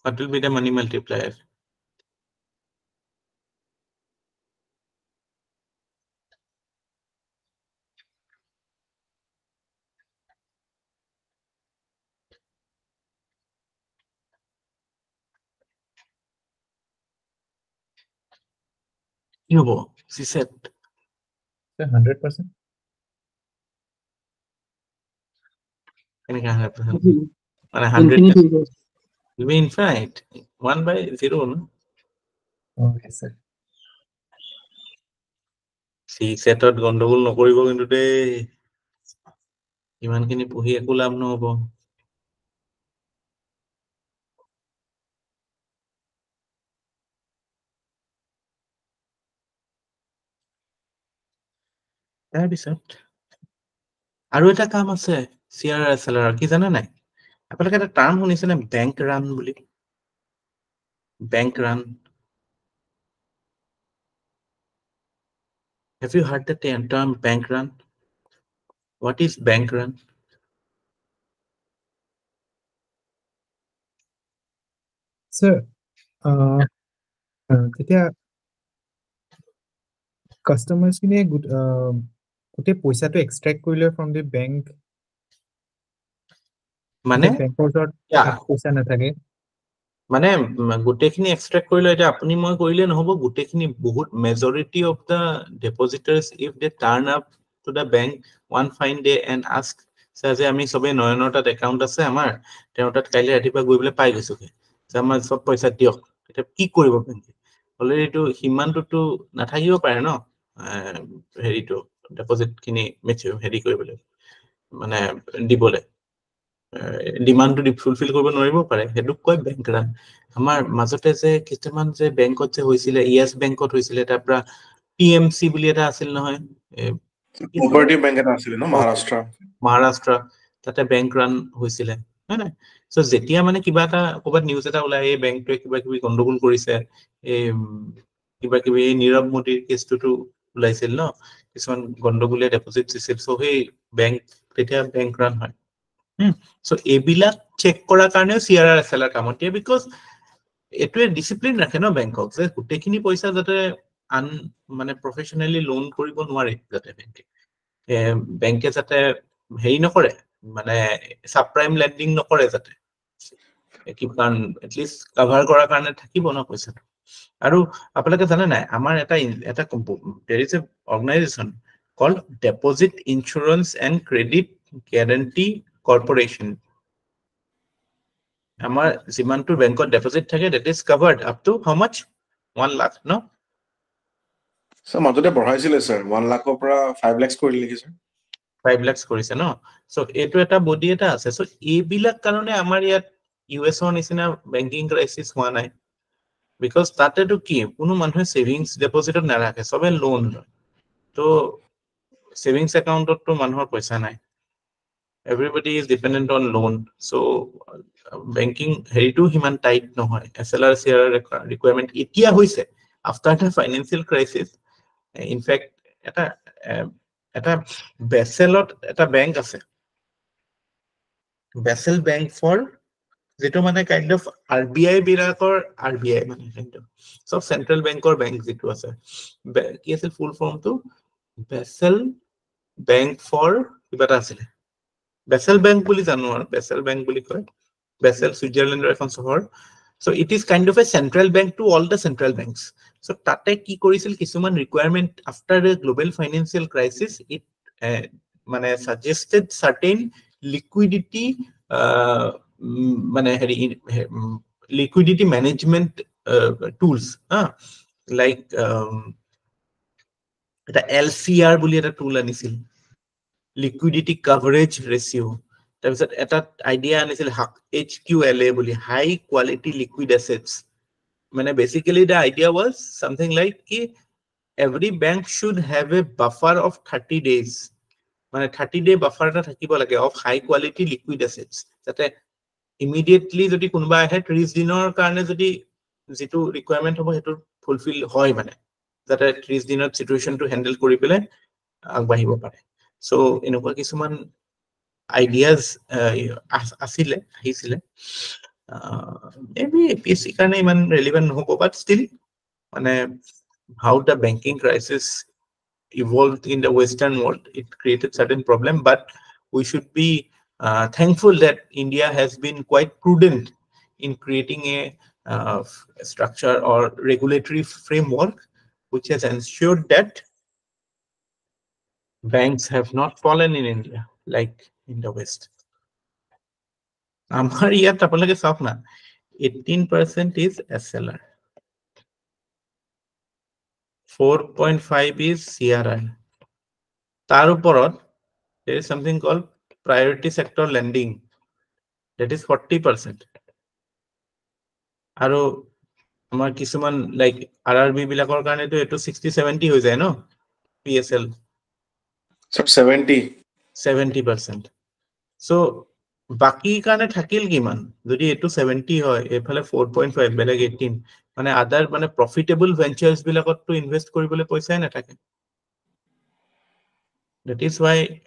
what will be the money multiplier কি হ'ব CSET 100%. কেনেকৈ 100% মানে 100 will be infinite 1/0 no Okay, sir. CSETত গণ্ডগোল নকৰিব কিন্তু দেই ইমানখিনি পঢ়ি একো লাভ নহ'ব তাৰপিছত আৰু এটা কাম আছে CRR SLR কি জানা নাই আপোনালোকে এটা টাৰ্ম শুনিছেনে বেংক ৰান বুলি bank run have you heard the term bank run what is bank run Sir, তেতিয়া customers কিনে গোটেই পইচাটো এক্সট্ৰেক্ট কৰিলে from the bank মানে বেংকৰ ওচৰত পইচা নাথাকে মানে গোটেইখিনি এক্সট্ৰেক্ট কৰিলে এটা আপুনি মই কৰিলে নহব গোটেইখিনি বহুত majority of the depositors if they turn up to the bank one fine day and ask যে আমি সবে নয়নৰ তাত একাউন্ট আছে আমাৰ তেওঁৰ তাত কাইলে ৰাতিপুৱা গৈ বলে পাই গৈছোকে যে আমাৰ সব পইচা দিয়ক এটা কি কৰিব বেংকে অলৰেডি তো হিমানটো নাথাকিব পাৰে ন হেৰিটো ডিপজিট খিনি মেচিউৰ হেৰি কৰিবলৈ মানে দিবলে ডিমান্ডটো ফুলফিল কৰিব নোৱাৰিব পাৰে হেতু কয় বেংক ৰান আমাৰ মাজতে যে কিছুমান যে বেংকত যে হৈছিলে ইএস বেংকত হৈছিলে তাৰ পৰা পিএমসি বুলি এটা আছিল নহয় কোঅপাৰেটিভ বেংক এটা আছিল ন মহাৰাষ্ট্ৰ তাতে বেংক ৰান হৈছিলে হয় না সো যেতিয়া মানে কিবা এটা ক'বাত নিউজ এটা ওলাই এই বেংকটোৱে কিবা কিবি গণ্ডগোল কৰিছে এই কিবা কিবি নীৰৱ মোদীৰ কেছটো ওলাইছিল ন কিছুমান গণ্ডগোলে ডিপজিট দিছিল সো সেই বেংক তেতিয়া বেংক ৰান হয় সো এইবিলাক চেক কৰাৰ কাৰণে CRR SLR কামত দিয়ে বিকজ এটোৱে ডিসিপ্লিন ৰাখে ন বেংকক যে গোটেইখিনি পইচা যাতে আন মানে প্ৰফেশনালি লোন কৰিব নোৱাৰে যাতে বেংকে যাতে হেৰি নকৰে মানে সাবপ্ৰাইম লেন্ডিং নকৰে যাতে কি কাৰণ এটলিষ্ট কভাৰ কৰাৰ কাৰণে থাকিব ন পইচাটো আৰু আপোনালোকে জানে নাই আমাৰ এটা there is a organization called Deposit Insurance and Credit Guarantee Corporation আমাৰ যিমানটো বেংকত ডিপজিট থাকে that is covered up to how much 1 lakh no sir মাজতে বঢ়াইছিলে স্যার 1 লাখৰ পৰা 5 লাখ কৰি লিখি স্যাৰ 5 lakhs কৰিছে ন সো এটো এটা বডি এটা আছে সো এইবিলাক কাৰণে আমাৰ ইয়াত ইউএছৰ নিচিনা বেংকিং ক্ৰাইসিস হোৱা নাই বিকজ তাতেটো কি কোনো মানুহে সেভিংস ডিপজিটত নাৰাখে সবে লোন তো সেভিংস একাউন্টত তো মানুহৰ পইচা নাই everybody is dependent on loan so banking হেৰিটো হিমান টাইট নহয় SLR CRR requirement এতিয়া হৈছে after the financial crisis in fact এটা বেসেলত এটা বেংক আছে বেসেল বেংক ফৰ যেটো মানে কাইন্ড অফ RBI বিৰাকৰ RBI মানে কাইন্ড অফ সব সেন্ট্ৰাল বেংকৰ বেংক যেটো আছে কি আছিল ফুল ফৰ্মটো বেসেল বেংক ফৰ কিবাটা আছিল বেসেল বেংক বুলি জানো আৰু বেসেল বেংক বুলি কয় বেসেল সুইজাৰল্যান্ডৰ এখন চহৰ so it is kind of a central bank to all the central banks so তাতে কি কৰিছিল কিছুমান requirement after the global financial crisis it মানে suggested certain liquidity মানে হেৰি liquidity management tools like এটা LCR বুলি এটা tool আনিছিল liquidity coverage ratio তাৰপিছত এটা আইডিয়া আনিছিল HQLA বুলি high quality liquid assets মানে basically the idea was something like ki every bank should have a buffer of 30 days মানে 30 day buffer এটা থাকিব লাগে of high quality liquid assets যাতে immediately যদি কোনোবা আহে 30 দিনৰ কাৰণে যদি যেটো ৰিকোয়াৰমেন্ট হ'ব হেতু ফুলফিল হয় মানে যাতে 30 দিনত সিচুৱেশনটো হ্যান্ডেল কৰি পেলে আগবাঢ়িব পাৰে so এনেকুৱা কিছুমান ideas asile hisile maybe APSC কাৰণে ইমান relevant নহব but still মানে how the banking crisis evolved in the Western world, it created certain problem, but we should be thankful that India has been quite prudent in creating a structure or regulatory framework which has ensured that banks have not fallen in India like in the West. Amar yat apalage sauk na 18% is SLR, 4.5 is CRI. Tar uporot there is something called priority sector lending, that is 40%. Aro amar kisuman like RRB bilakor karone to eto 60-70 hoy jay no PSL. So 70%. So baki karone thakil kiman jodi eto 70 hoy ephale 4.5 beleg 18 mane other mane profitable ventures bilakot to invest koribole paisa na thake. That is why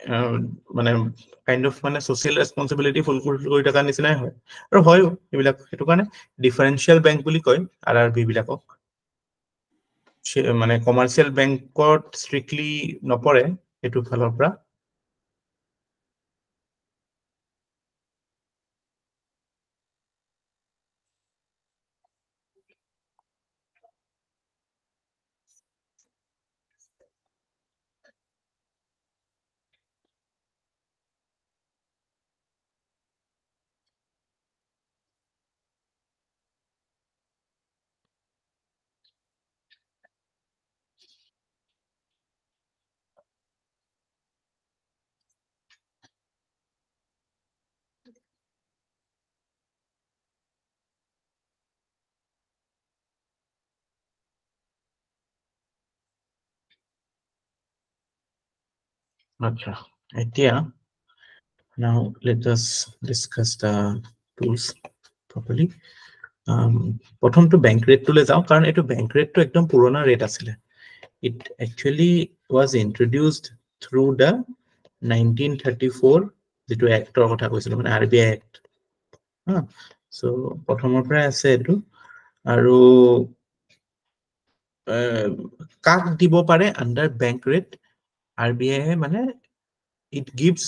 kind of social responsibility fulfill kori taka nisinai hoy aru hoyo ebilak etu kane differential bank buli koy RRB bilakok মানে commercial bankot strictly নপৰে এটো ফালৰ পৰা acha etia now let us discuss the tools properly. Prothom to bank rate to le jao karon etu bank rate to ekdom purona rate asile. It actually was introduced through the 1934 যেটো actor কথা কৈছিল মানে RBI Act. So প্ৰথমৰ পৰা আছে এটো আৰু কাক দিব পাৰে under bank rate RBI মানে it gives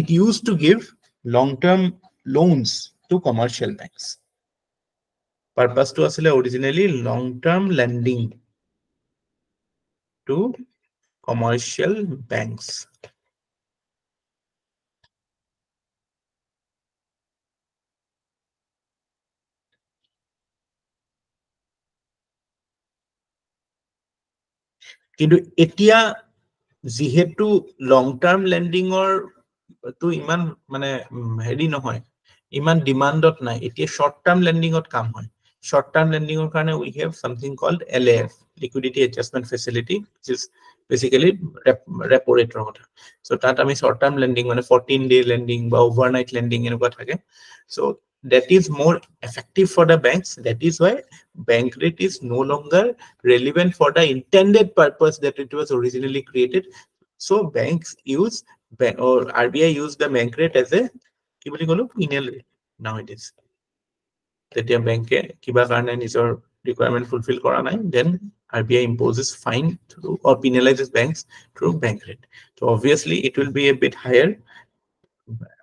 it used to give long term loans to commercial banks. Purpose to asile originally long term lending to commercial banks. কিন্তু এতিয়া যেহেতু লং টার্ম লেন্ডিং অর তো ইমান মানে হেৰি নহয় ইমান ডিমান্ডত নাই এতিয়া শৰ্ট টাৰ্ম লেন্ডিংত কাম হয় শৰ্ট টাৰ্ম লেন্ডিংৰ কাৰণে we have something called LAF, liquidity adjustment facility, which is basically repo rate কথা so তাত আমি শর্ট টার্ম লেন্ডিং মানে 14-day lending বা overnight lending এনেকুৱা থাকে so that is more effective for the banks. That is why bank rate is no longer relevant for the intended purpose that it was originally created. So banks use or RBI use the bank rate as a penal rate nowadays. That your bank kiba karone nijor requirement fulfill kora nai, then RBI imposes fine through or penalizes banks through bank rate. So obviously it will be a bit higher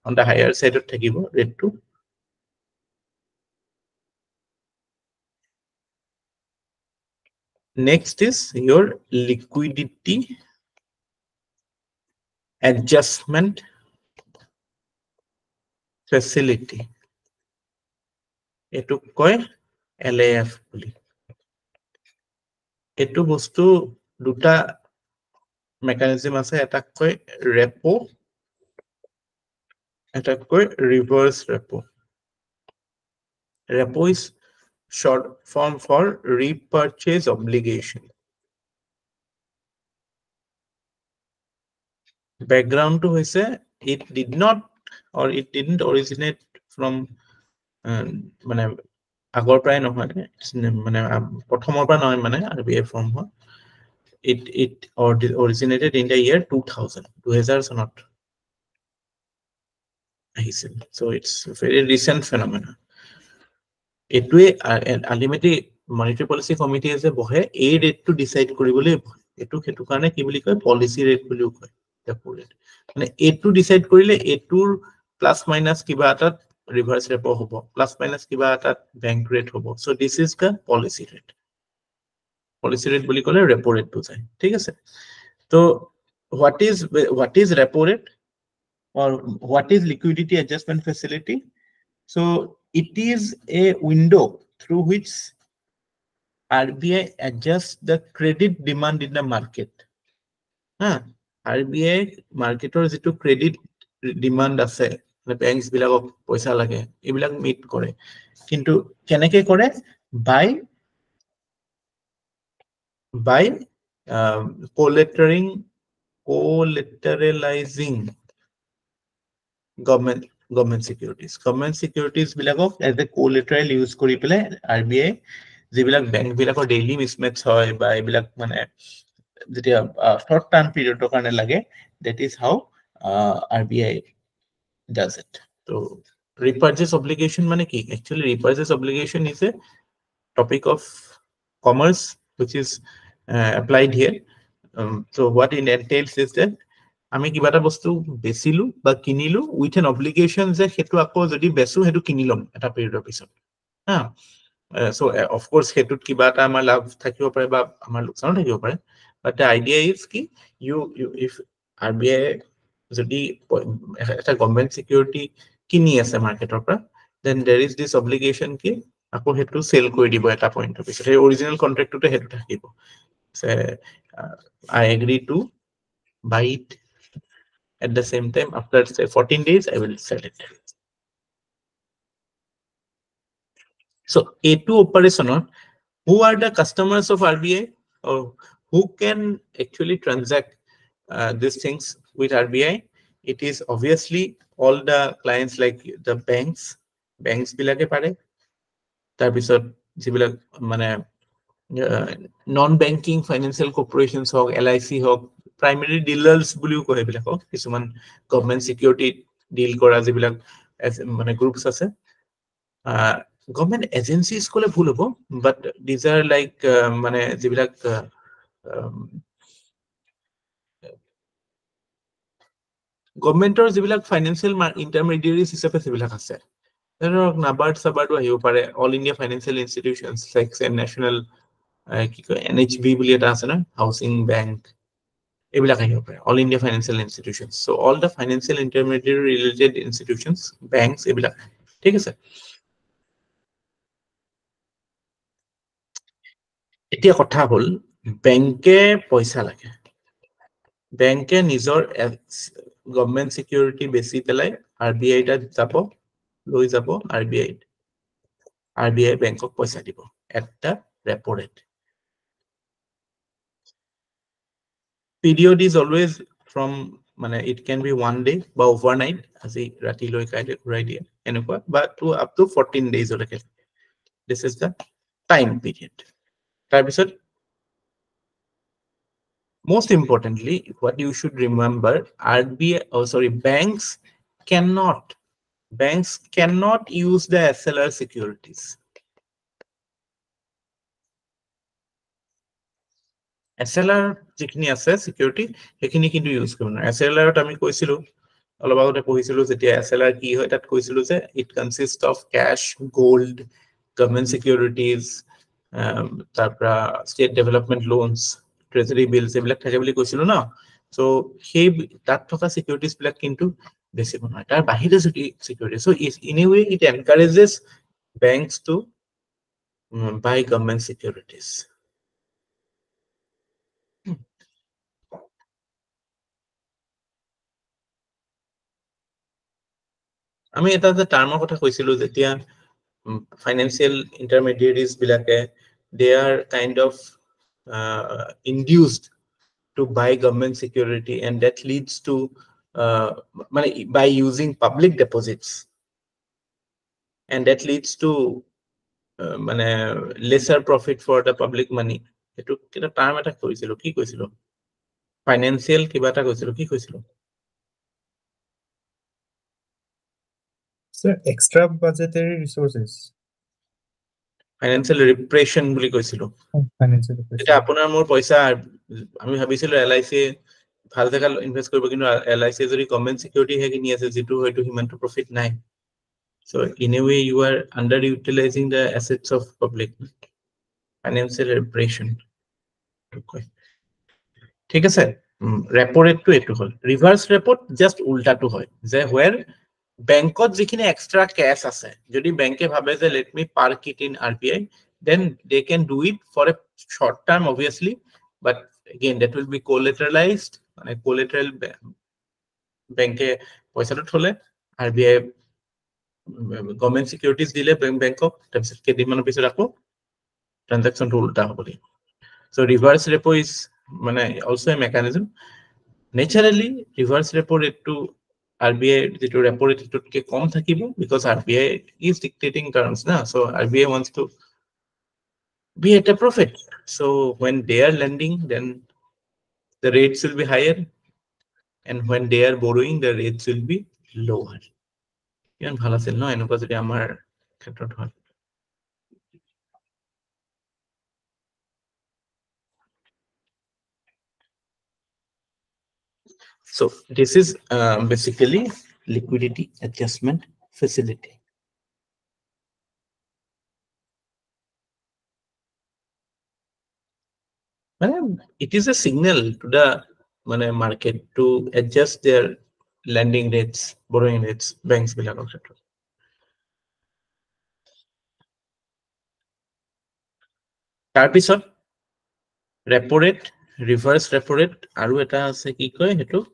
on the higher side of thakibo rate to. Next is your liquidity adjustment facility. Etu koi LAF boli. Etu bostu duta mechanism ase, eta koi repo, eta koi reverse repo. Repo is short form for repurchase obligation. Background to hoise it did not or it didn't originate from মানে আগৰ পৰাই নহয় মানে প্ৰথমৰ পৰা নহয় মানে RBI form হয় it originated in the year 2000 চনত আহিছিল so it's a very recent phenomenon এটুৱে ultimately monetary policy committee যে বহে এই ৰেটটো ডিসাইড কৰিবলৈ এটু হেতু কাৰণে কি বুলি কয় পলিসি ৰেট বুলিও কয় ৰেপো ৰেট মানে এটু ডিসাইড কৰিলে এটুৰ প্লাস মাইনাস কিবা এটা ৰিভাৰ্স ৰেপো হ'ব প্লাস মাইনাস কিবা এটা ব্যাংক ৰেট হ'ব so this is the policy rate বুলি ক'লে ৰেপো ৰেট বুজায় ঠিক আছে তো what is repo rate or what is liquidity adjustment facility so it is a window through which RBI adjusts the credit demand in the market RBI marketor যেটো credit demand আছে মানে banks বিলাকক পইচা লাগে এবিলাক মিট কৰে কিন্তু কেনেকে কৰে by collateralizing government securities bilakok as a collateral use kori pele RBI jibilak bank bilakor daily mismatch hoy ba ebilak mane jetia short term period to karone lage that is how RBI does it so repurchase obligation mane ki actually repurchase obligation is a topic of commerce which is applied here so what it entails is that আমি কিবা এটা বস্তু বেচিলু বা কিনিলু with an obligation যে হেতু আকৌ যদি বেচু হেতু কিনিলম এটা পিৰিয়ডৰ পিছত so of course হেতুত কিবা এটা আমাৰ লাভ থাকিব পাৰে বা আমাৰ লোকচান থাকিব পাৰে but the idea is ki you if RBI যদি এটা গভৰ্নমেন্ট সিকিউৰিটি কিনি আছে মাৰ্কেটৰ পৰা then there is this obligation ki আকৌ হেতু সেল কৰি দিব এটা পইণ্টৰ পিছত এই অৰিজিনাল কন্ট্ৰাক্টতে হেতু থাকিব so I agree to buy it at the same time after say 14 days I will sell it so A2 operation who are the customers of RBI or who can actually transact these things with RBI it is obviously all the clients like the banks bilake pare tar bisot jibilak mane non banking financial corporations hok LIC hok primary dealers বুলিও কয় বিলাকক কিছুমান government security ডিল কৰা যিবিলাক মানে গ্ৰুপস আছে government agencies কলে ভুল হ'ব বাট these are like মানে যিবিলাক গভৰ্নমেন্টৰ যিবিলাক ফাইনান্সিয়েল ইন্টাৰমিডিয়েৰিজ হিচাপে যিবিলাক আছে ধৰক নাবাৰ্ড সাবাৰ্ডো আহিব পাৰে all India financial institutions like national কি কয় NHB বুলি এটা আছে না হাউচিং বেংক এবিলাক আহিব পাৰে all India financial institutions so all the financial intermediary related institutions banks এবিলাক ঠিক আছে এতিয়া কথা হল বেংকে পইচা লাগে বেংকে নিজৰ গভৰ্নমেন্ট সিকিউৰিটি বেছি পেলাই RBI টা যাব লৈ যাব RBI বেংকক পইচা দিব একটা repo rate period is always from মানে it can be one day বা overnight আজি ৰাতি লৈ কাইলে ঘূৰাই দিয়ে এনেকুৱা বা to up to 14 days লৈকে this is the time period তাৰ পিছত most importantly what you should remember banks cannot use the SLR securities SLR যিখিনি আছে সিকিউৰিটি সেইখিনি কিন্তু ইউজ কৰিব না SLR ত আমি কৈছিলো অলপ আগতে কৈছিলো যেতিয়া SLR কি হয় তাত কৈছিলো যে it consists of cash gold government securities তাৰপৰা state development loans treasury bills এবিলাক থাকে বুলি কৈছিলো না সো সেই তাত থকা সিকিউৰিটিজ বিলাক কিন্তু বেছি নহয় তাৰ বাহিৰে যদি security so in a way it encourages banks to buy government securities আমি এটা যে টাৰ্মৰ কথা কৈছিলো যেতিয়া ফাইনান্সিয়েল ইন্টাৰমিডিয়েৰিজ বিলাকে they are kind of induced to buy government security and that leads to by using public deposits and that leads to lesser profit for the public money এটো কিটা term এটা কৈছিল কি কৈছিল ফাইনান্সিয়াল কিবা এটা কৈছিল কি কৈছিল Sir, extra budgetary resources. Financial repression বুলি কৈছিল Financial এটা resources. আপোনাৰ মোৰ পইচা আমি ভাবিছিলো এলআইসি ভাল জায়গা ইনভেস্ট কৰিব কিন্তু এলআইসি যদি গভৰ্নমেন্ট সিকিউৰিটি হে কিনি আছে যেটো হয়তো হিমানটো প্ৰফিট নাই so in a way you are underutilizing the assets of public financial repression ঠিক আছে ৰেপো ৰেটটো এটো হল ৰিভাৰ্স ৰেপোত জাস্ট উল্টাটো হয় যে where বেংকত যিখিনি এক্সট্ৰা ক্যাশ আছে যদি বেংকে ভাবে যে let me park it in RBI then they can do it for a short term obviously but again that will be collateralized মানে collateral বেংকে পইচাটো থলে RBI গভর্নমেন্ট সিকিউরিটিজ দিলে বেংকক তাৰপিছত কেইদিনমানৰ পিছত আকৌ ট্ৰানজাকচনটো উল্টা হ'ব লাগিব so reverse repo is মানে also a mechanism naturally reverse repo rate to RBI যেটো repo rate টুটকে কম থাকিব because RBI is dictating terms na so RBI wants to be at a profit so when they are lending then the rates will be higher and when they are borrowing the rates will be lower ইমান ভাল আছিল ন এনেকুৱা যদি আমাৰ ক্ষেত্ৰত হয় so this is basically liquidity adjustment facility it is a signal to the market to adjust their lending rates borrowing rates banks bilakor khetrot tar pisot repo rate reverse repo rate aru eta ase ki koy hetuk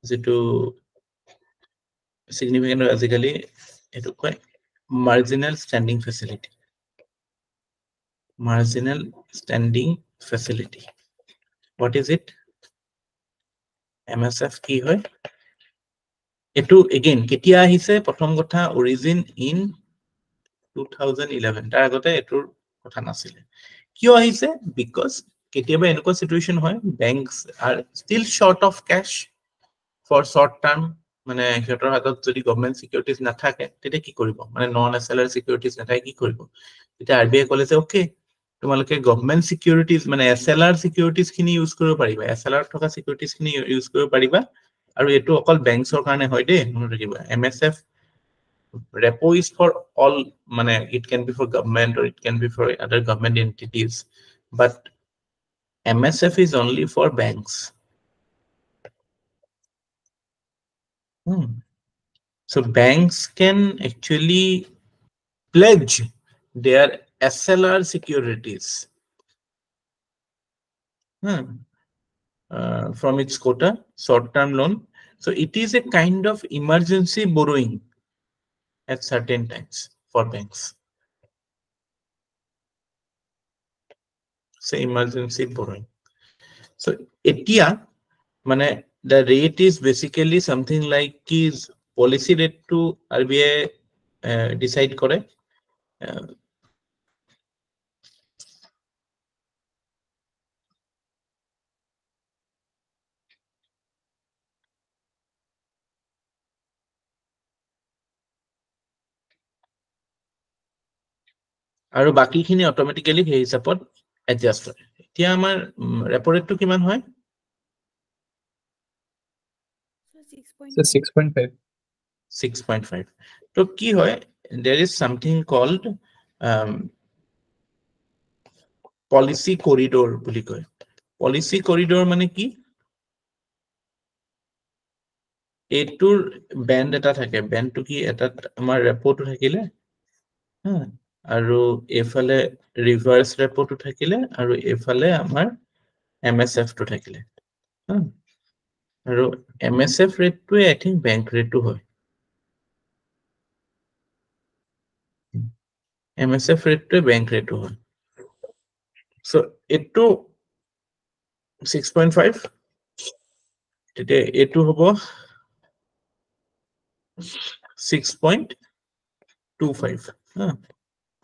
যেটো significant আজিকালি এটো কয় marginal standing facility what is it MSF কি হয় এটো again কেতিয়া আহিছে প্ৰথম কথা origin in 2011 তাৰ আগতে এটোৰ কথা নাছিলে কিয় আহিছে because কেতিয়াবা এনেকুৱা situation হয় banks are still short of cash for short term মানে হেতৰ হাতত যদি গভৰ্নমেন্ট সিকিউৰিটিজ নাথাকে তেতিয়া কি কৰিব মানে নন এসএলআৰ সিকিউৰিটিজ নাথাকে কি কৰিব তেতিয়া আৰবিআই কলে যে ওকে তোমালোকে গভৰ্নমেন্ট সিকিউৰিটিজ মানে এসএলআৰ সিকিউৰিটিজ খিনি ইউজ কৰিব পাৰিবা এসএলআৰ থকা সিকিউৰিটিজ খিনি ইউজ কৰিব পাৰিবা আৰু এটো অকল বেংকছৰ কাৰণে হয় দে মনত ৰাখিব MSF repo is for all মানে it can be for government or it can be for other government entities but MSF is only for banks so banks can actually pledge their SLR securities from its quota short-term loan so it is a kind of emergency borrowing at certain times for banks so emergency borrowing so etia মানে the rate is basically something like is policy rate to RBI decide করে আৰু বাকিখিনি automatically সেই হিচাপত adjust হয় এতিয়া আমাৰ repo ৰেটটো কিমান হয় 6.5 6.5 তো কি হয় there is something called policy corridor বুলি কয় policy corridor মানে কি এটোৰ ব্যান্ড এটা থাকে ব্যান্ডটো কি এটা আমাৰ ৰেপোটো থাকিলে আৰু এফালে ৰিভাৰ্স ৰেপোটো থাকিলে আৰু এফালে আমাৰ MSF টো থাকিলে আৰু MSF ৰেটটো আই থিংক ব্যাংক ৰেটটো হয় MSF ৰেটটো ব্যাংক ৰেটটো হয় সো এটো 6.5 তেতিয়া এটো হ'ব 6.25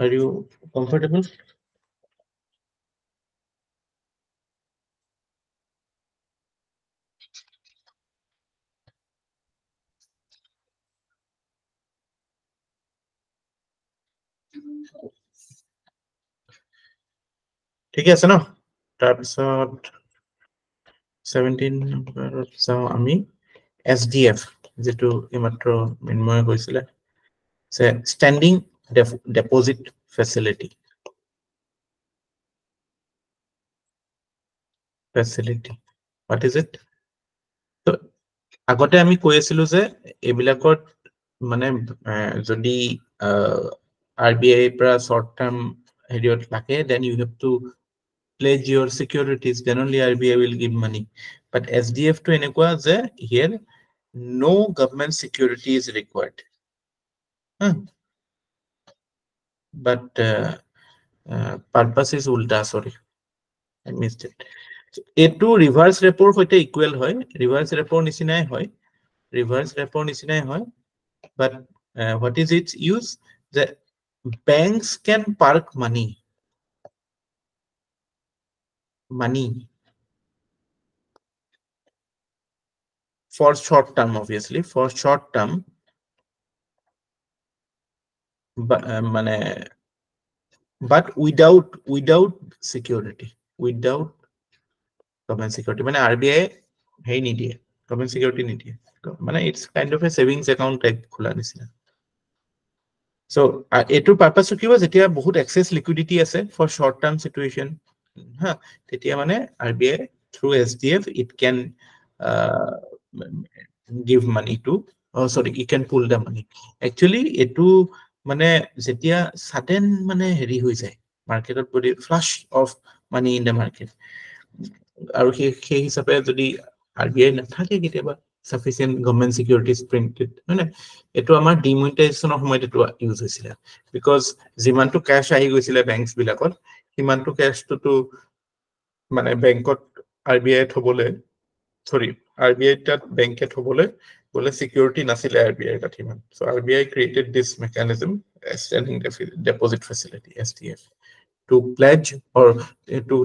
Are you comfortable? ঠিক আছে ন তাৰপিছত 17 নম্বৰত চাওঁ আমি SDF যেটো এইমাত্ৰ মিনময় কৈছিলে standing deposit facility what is it so আগতে আমি কৈ আছিলো যে এবিলাকত মানে যদি RBI পৰা short term হেৰিয়ত লাগে then you have to pledge your securities then only RBI will give money but SDF to enekwa je here no government security is required but purpose is ulta sorry I missed it এটো reverse repo হইতে equal হয় reverse repo নিচিনাই হয় reverse repo নিচিনাই হয় but what is its use that banks can park money for short term obviously for short term but without security without government security মানে RBI hey নিদিয়ে government security নিদিয়ে মানে it's kind of a savings account type খোলা নিচিনা so এটো purpose কিবা যেতিয়া বহুত excess liquidity আছে for short term situation ha তেতিয়া মানে RBI through SDF it can give money to sorry you can pull the money actually etu মানে যেতিয়া sudden মানে হেৰি হৈ যায় মাৰ্কেটত body flush of money in the market আৰু সেই হিচাপে যদি RBI নাথাকে কেতিয়াবা sufficient government securities printed মানে এটো আমাৰ demonetization সময়ত এটো ইউজ হৈছিল because যিমানটো ক্যাশ আহি গৈছিল ব্যাংকস বিলাকত সিমানটো ক্যাশ তো মানে ব্যাংকত RBI থবলে sorry RBI tat bank et hobole bole security nasile RBI tat himan so RBI created this mechanism standing deposit facility SDF to pledge or to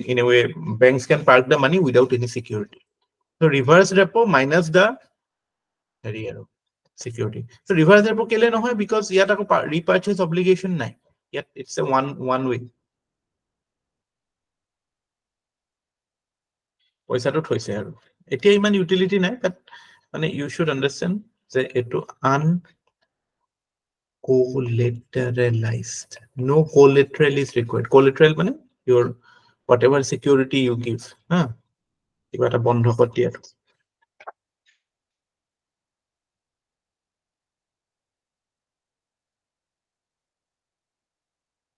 in a way banks can park the money without any security so reverse repo minus the security so reverse repo kele no hoy because yat ako repurchase obligation nai yet it's a one way পইচাটো থৈছে আৰু এতিয়া ইমান utility নাই বাট মানে you should understand যে এটো uncollateralized no collateral is required collateral মানে your whatever security you give কিবা এটা বন্ধকত দিয়াটো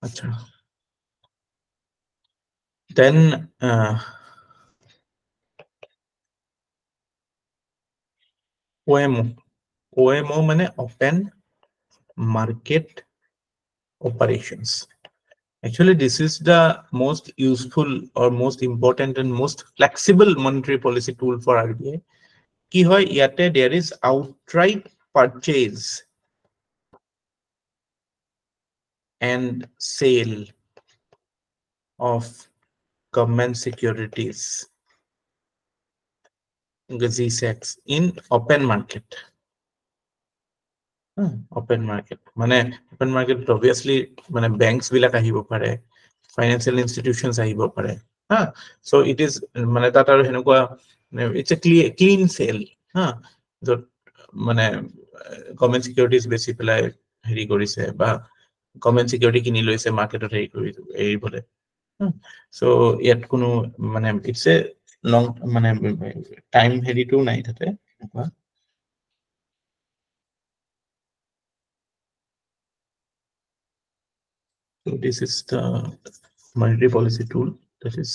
আচ্ছা then OMO মানে open market operations actually this is the most useful or most important and most flexible monetary policy tool for RBI ki hoy yate there is outright purchase and sale of government securities GSECs in open market open market মানে open market obviously মানে banks bilak ahibo pare financial institutions ahibo pare so it is মানে tat aru henukwa it's a clean sale jot মানে government securities besi pelai heri korise ba government security kini loise market ot heri kori ei bole so yet kono মানে it's a long মানে time heri to nai thate so this is the monetary policy tool that is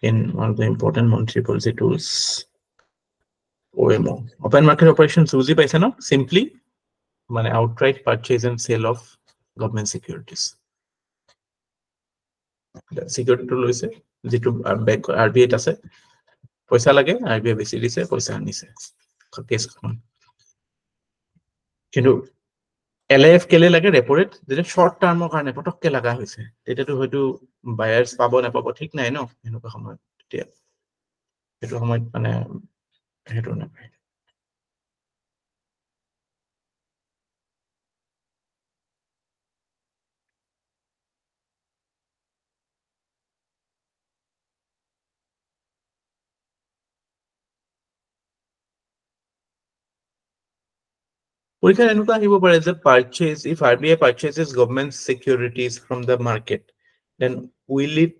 in one of the important monetary policy tools OMO open market operations buji paise no simply মানে outright purchase and sale of government securities the security tool hoise jitu bank RBI ase paisa lage RBI besi dise paisa anise case khon kintu LIF কেলে লাগে repo rate যেতিয়া short টাৰ্মৰ কাৰণে পটককে লগা হৈছে তেতিয়াতো হয়তো বায়াৰ্স পাব নাপাব ঠিক নাই ন এনেকুৱা সময়ত তেতিয়া সেইটো সময়ত মানে সেইটো নাপায় পৰীক্ষাত এনেকুৱা আহিব পাৰে যে purchase if RBI purchases government securities from the market then will it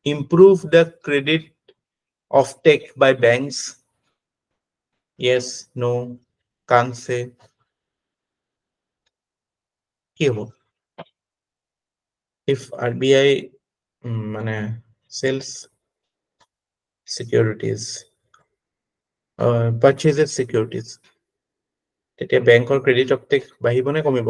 improve the credit offtake by banks yes no can't say কি হ'ব if RBI মানে sells securities purchases securities তেতিয়া বেংকৰ ক্ৰেডিট অপটেক বাঢ়িব নে কমিব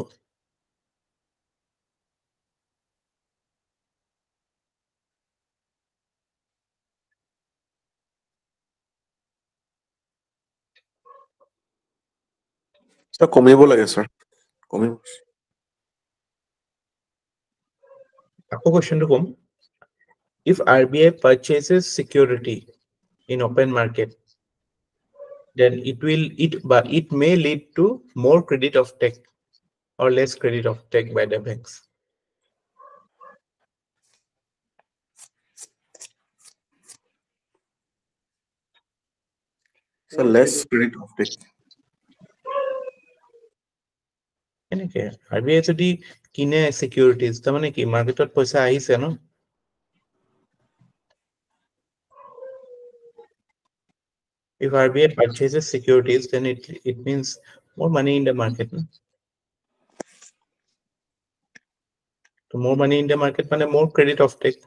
স্যাৰ কমিব লাগে স্যাৰ কমিব আকৌ কোৱেশ্চনটো কম if RBI purchases security in open market then it may lead to more credit offtake or less credit offtake by the banks sir less credit offtake এনেকে RBI যদি কিনে securities তাৰমানে কি মাৰ্কেটত পইচা আহিছে ন if RBI purchases securities then it means more money in the market no? So more money in the market মানে more credit offtake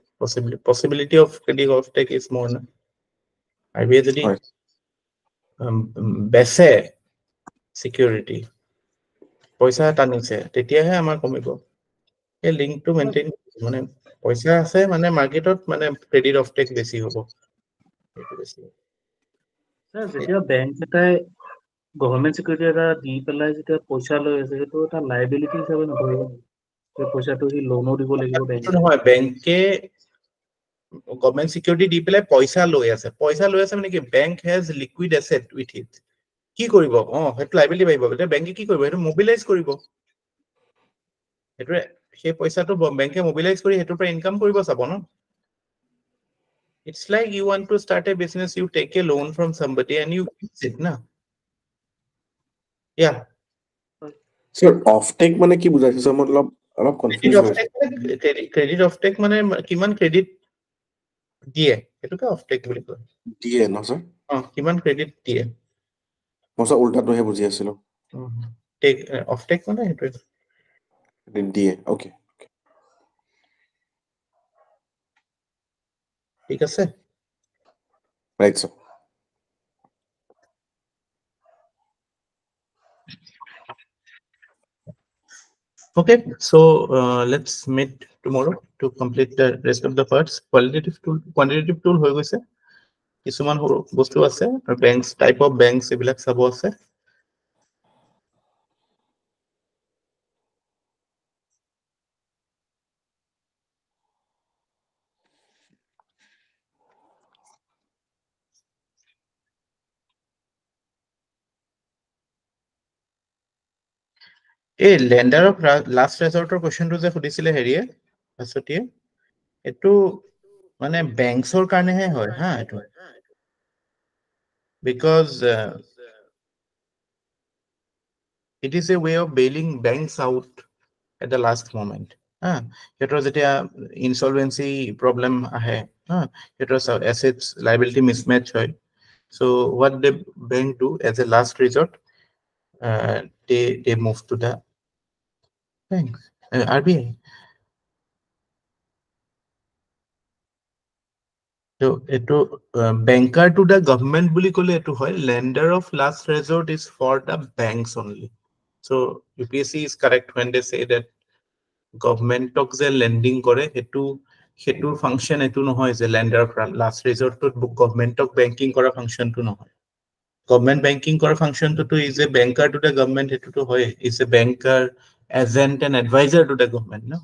possibility of credit offtake is more no? RBI যদি বেচে security পইচা টানিছে তেতিয়াহে আমাৰ কমিব এই লিংকটো maintain মানে পইচা আছে মানে মাৰ্কেটত মানে ক্ৰেডিট অফটেক বেছি হ'ব স্যাৰ যেতিয়া বেংক এটাই গভৰ্ণমেণ্ট সিকিউৰিটি এটা দি পেলাই যেতিয়া পইচা লৈ আছে সেইটো এটা লাইবিলিটি হিচাপে নধৰিব সেই পইচাটো সি লোনো দিব লাগিব বেংকে নহয় বেংকে গভৰ্ণমেণ্ট সিকিউৰিটি দি পেলাই পইচা লৈ আছে মানে কি bank has liquid asset with it কি কৰিব সেইটো লাইবিলিটি বাঢ়িব এতিয়া বেংকে কি কৰিব সেইটো মোবিলাইজ কৰিব সেইটোৱে সেই পইচাটো বেংকে মোবিলাইজ কৰি সেইটোৰ পৰা ইনকাম কৰিব চাব ন It's like you want to start a business, you take a loan from somebody and you use it, na? Yeah. Sir, offtake মানে কি বুজাইছে স্যার মই অলপ কনফিউজ হৈছো ক্ৰেডিট অফটেক মানে কিমান ক্ৰেডিট দিয়ে এটোকে অফটেক বুলি কয় দিয়ে ন স্যাৰ কিমান ক্ৰেডিট দিয়ে মই স্যার উল্টাটোহে বুজি আছিলো টেক অফটেক মানে হেটো দিয়ে ওকে ঠিক আছে right sir Okay, so let's meet tomorrow to complete the rest of the parts. Quantitative tool হৈ গৈছে কিছুমান বস্তু আছে আৰু banks type of banks এবিলাক চাব আছে এই লেন্ডাৰ অফ লাষ্ট ৰেজৰ্টৰ কোৱেশ্চনটো যে সুধিছিলে হেৰিয়ে পাছতিয়ে এটো মানে বেংকছৰ কাৰণেহে হয় হা এটো because it is a way of bailing banks out at the last moment hetor jetia insolvency problem ahe hetor assets liability mismatch hoy so what the bank do as a last resort they move to the banks RBI so eto banker to the government buli kole eto hoy lender of last resort is for the banks only so UPSC is correct when they say that government tok je lending kore hetu function etu nohoy je lender of last resort to government tok banking kora function tu nohoy government banking kora function to is a banker to the government hetu to hoy is a banker agent and advisor to the government, no?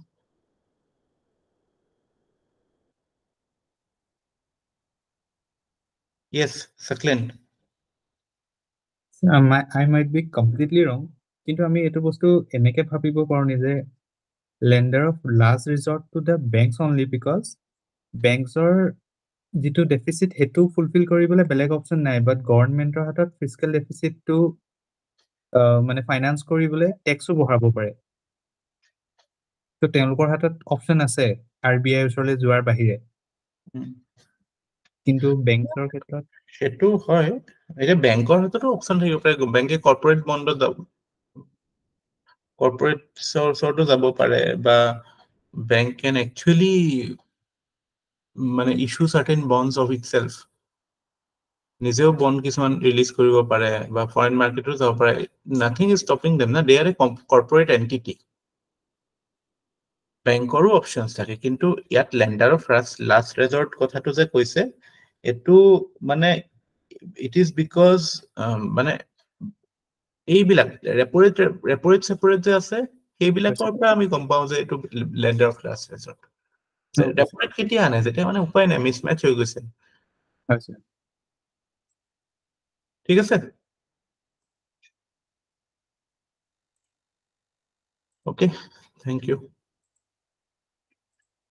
Yes, Saklen. I might be completely wrong, কিন্তু আমি এটো বস্তু এনেকে ভাবিব পাৰো নি যে lender of last resort to the banks only because banks or যিটো deficit হেতু fulfill কৰিবলৈ বেলেগ option নাই, but government-ৰ হাতত fiscal deficit to মানে finance কৰিবলৈ tax-ও বঢ়াব পাৰে। তো তেওঁলোকৰ হাতত option আছে RBI ওচৰলৈ যোৱাৰ বাহিৰে, কিন্তু banks-ৰ ক্ষেত্ৰত সেটো হয়, এটা ব্যাংকৰ হাততো অপচন থাকিব পাৰে, ব্যাংকে কৰ্পোৰেট বন্ডত যাব, কৰ্পোৰেট সোৰ্সটো যাব পাৰে, বা bank can actually মানে issue certain bonds of itself, নিজেও বন্ড কিছুমান ৰিলিজ কৰিব পাৰে বা ফৰেন মাৰ্কেটতো যাব পাৰে, নাথিং ইজ ষ্টপিং দেম না, দে আৰ এ কৰ্পোৰেট এন্টিটি। ব্যাংকৰো অপশনস থাকে, কিন্তু ইয়াত লেন্ডাৰ অফ লাষ্ট ৰেজৰ্ট কথাটো যে কৈছে, এটো মানে ইট ইজ বিকজ মানে এইবিলাক ৰেপোৰেট সেপাৰেট যে আছে, সেইবিলাকৰ পৰা আমি গম পাওঁ যে এইটো লেন্ডাৰ অফ লাষ্ট ৰেজৰ্ট। ৰেপোৰেট কেতিয়া আনে, যেতিয়া মানে উপায় নাই, মিছমেচ হৈ গৈছে। ঠিক আছে, ওকে, থেংক ইউ।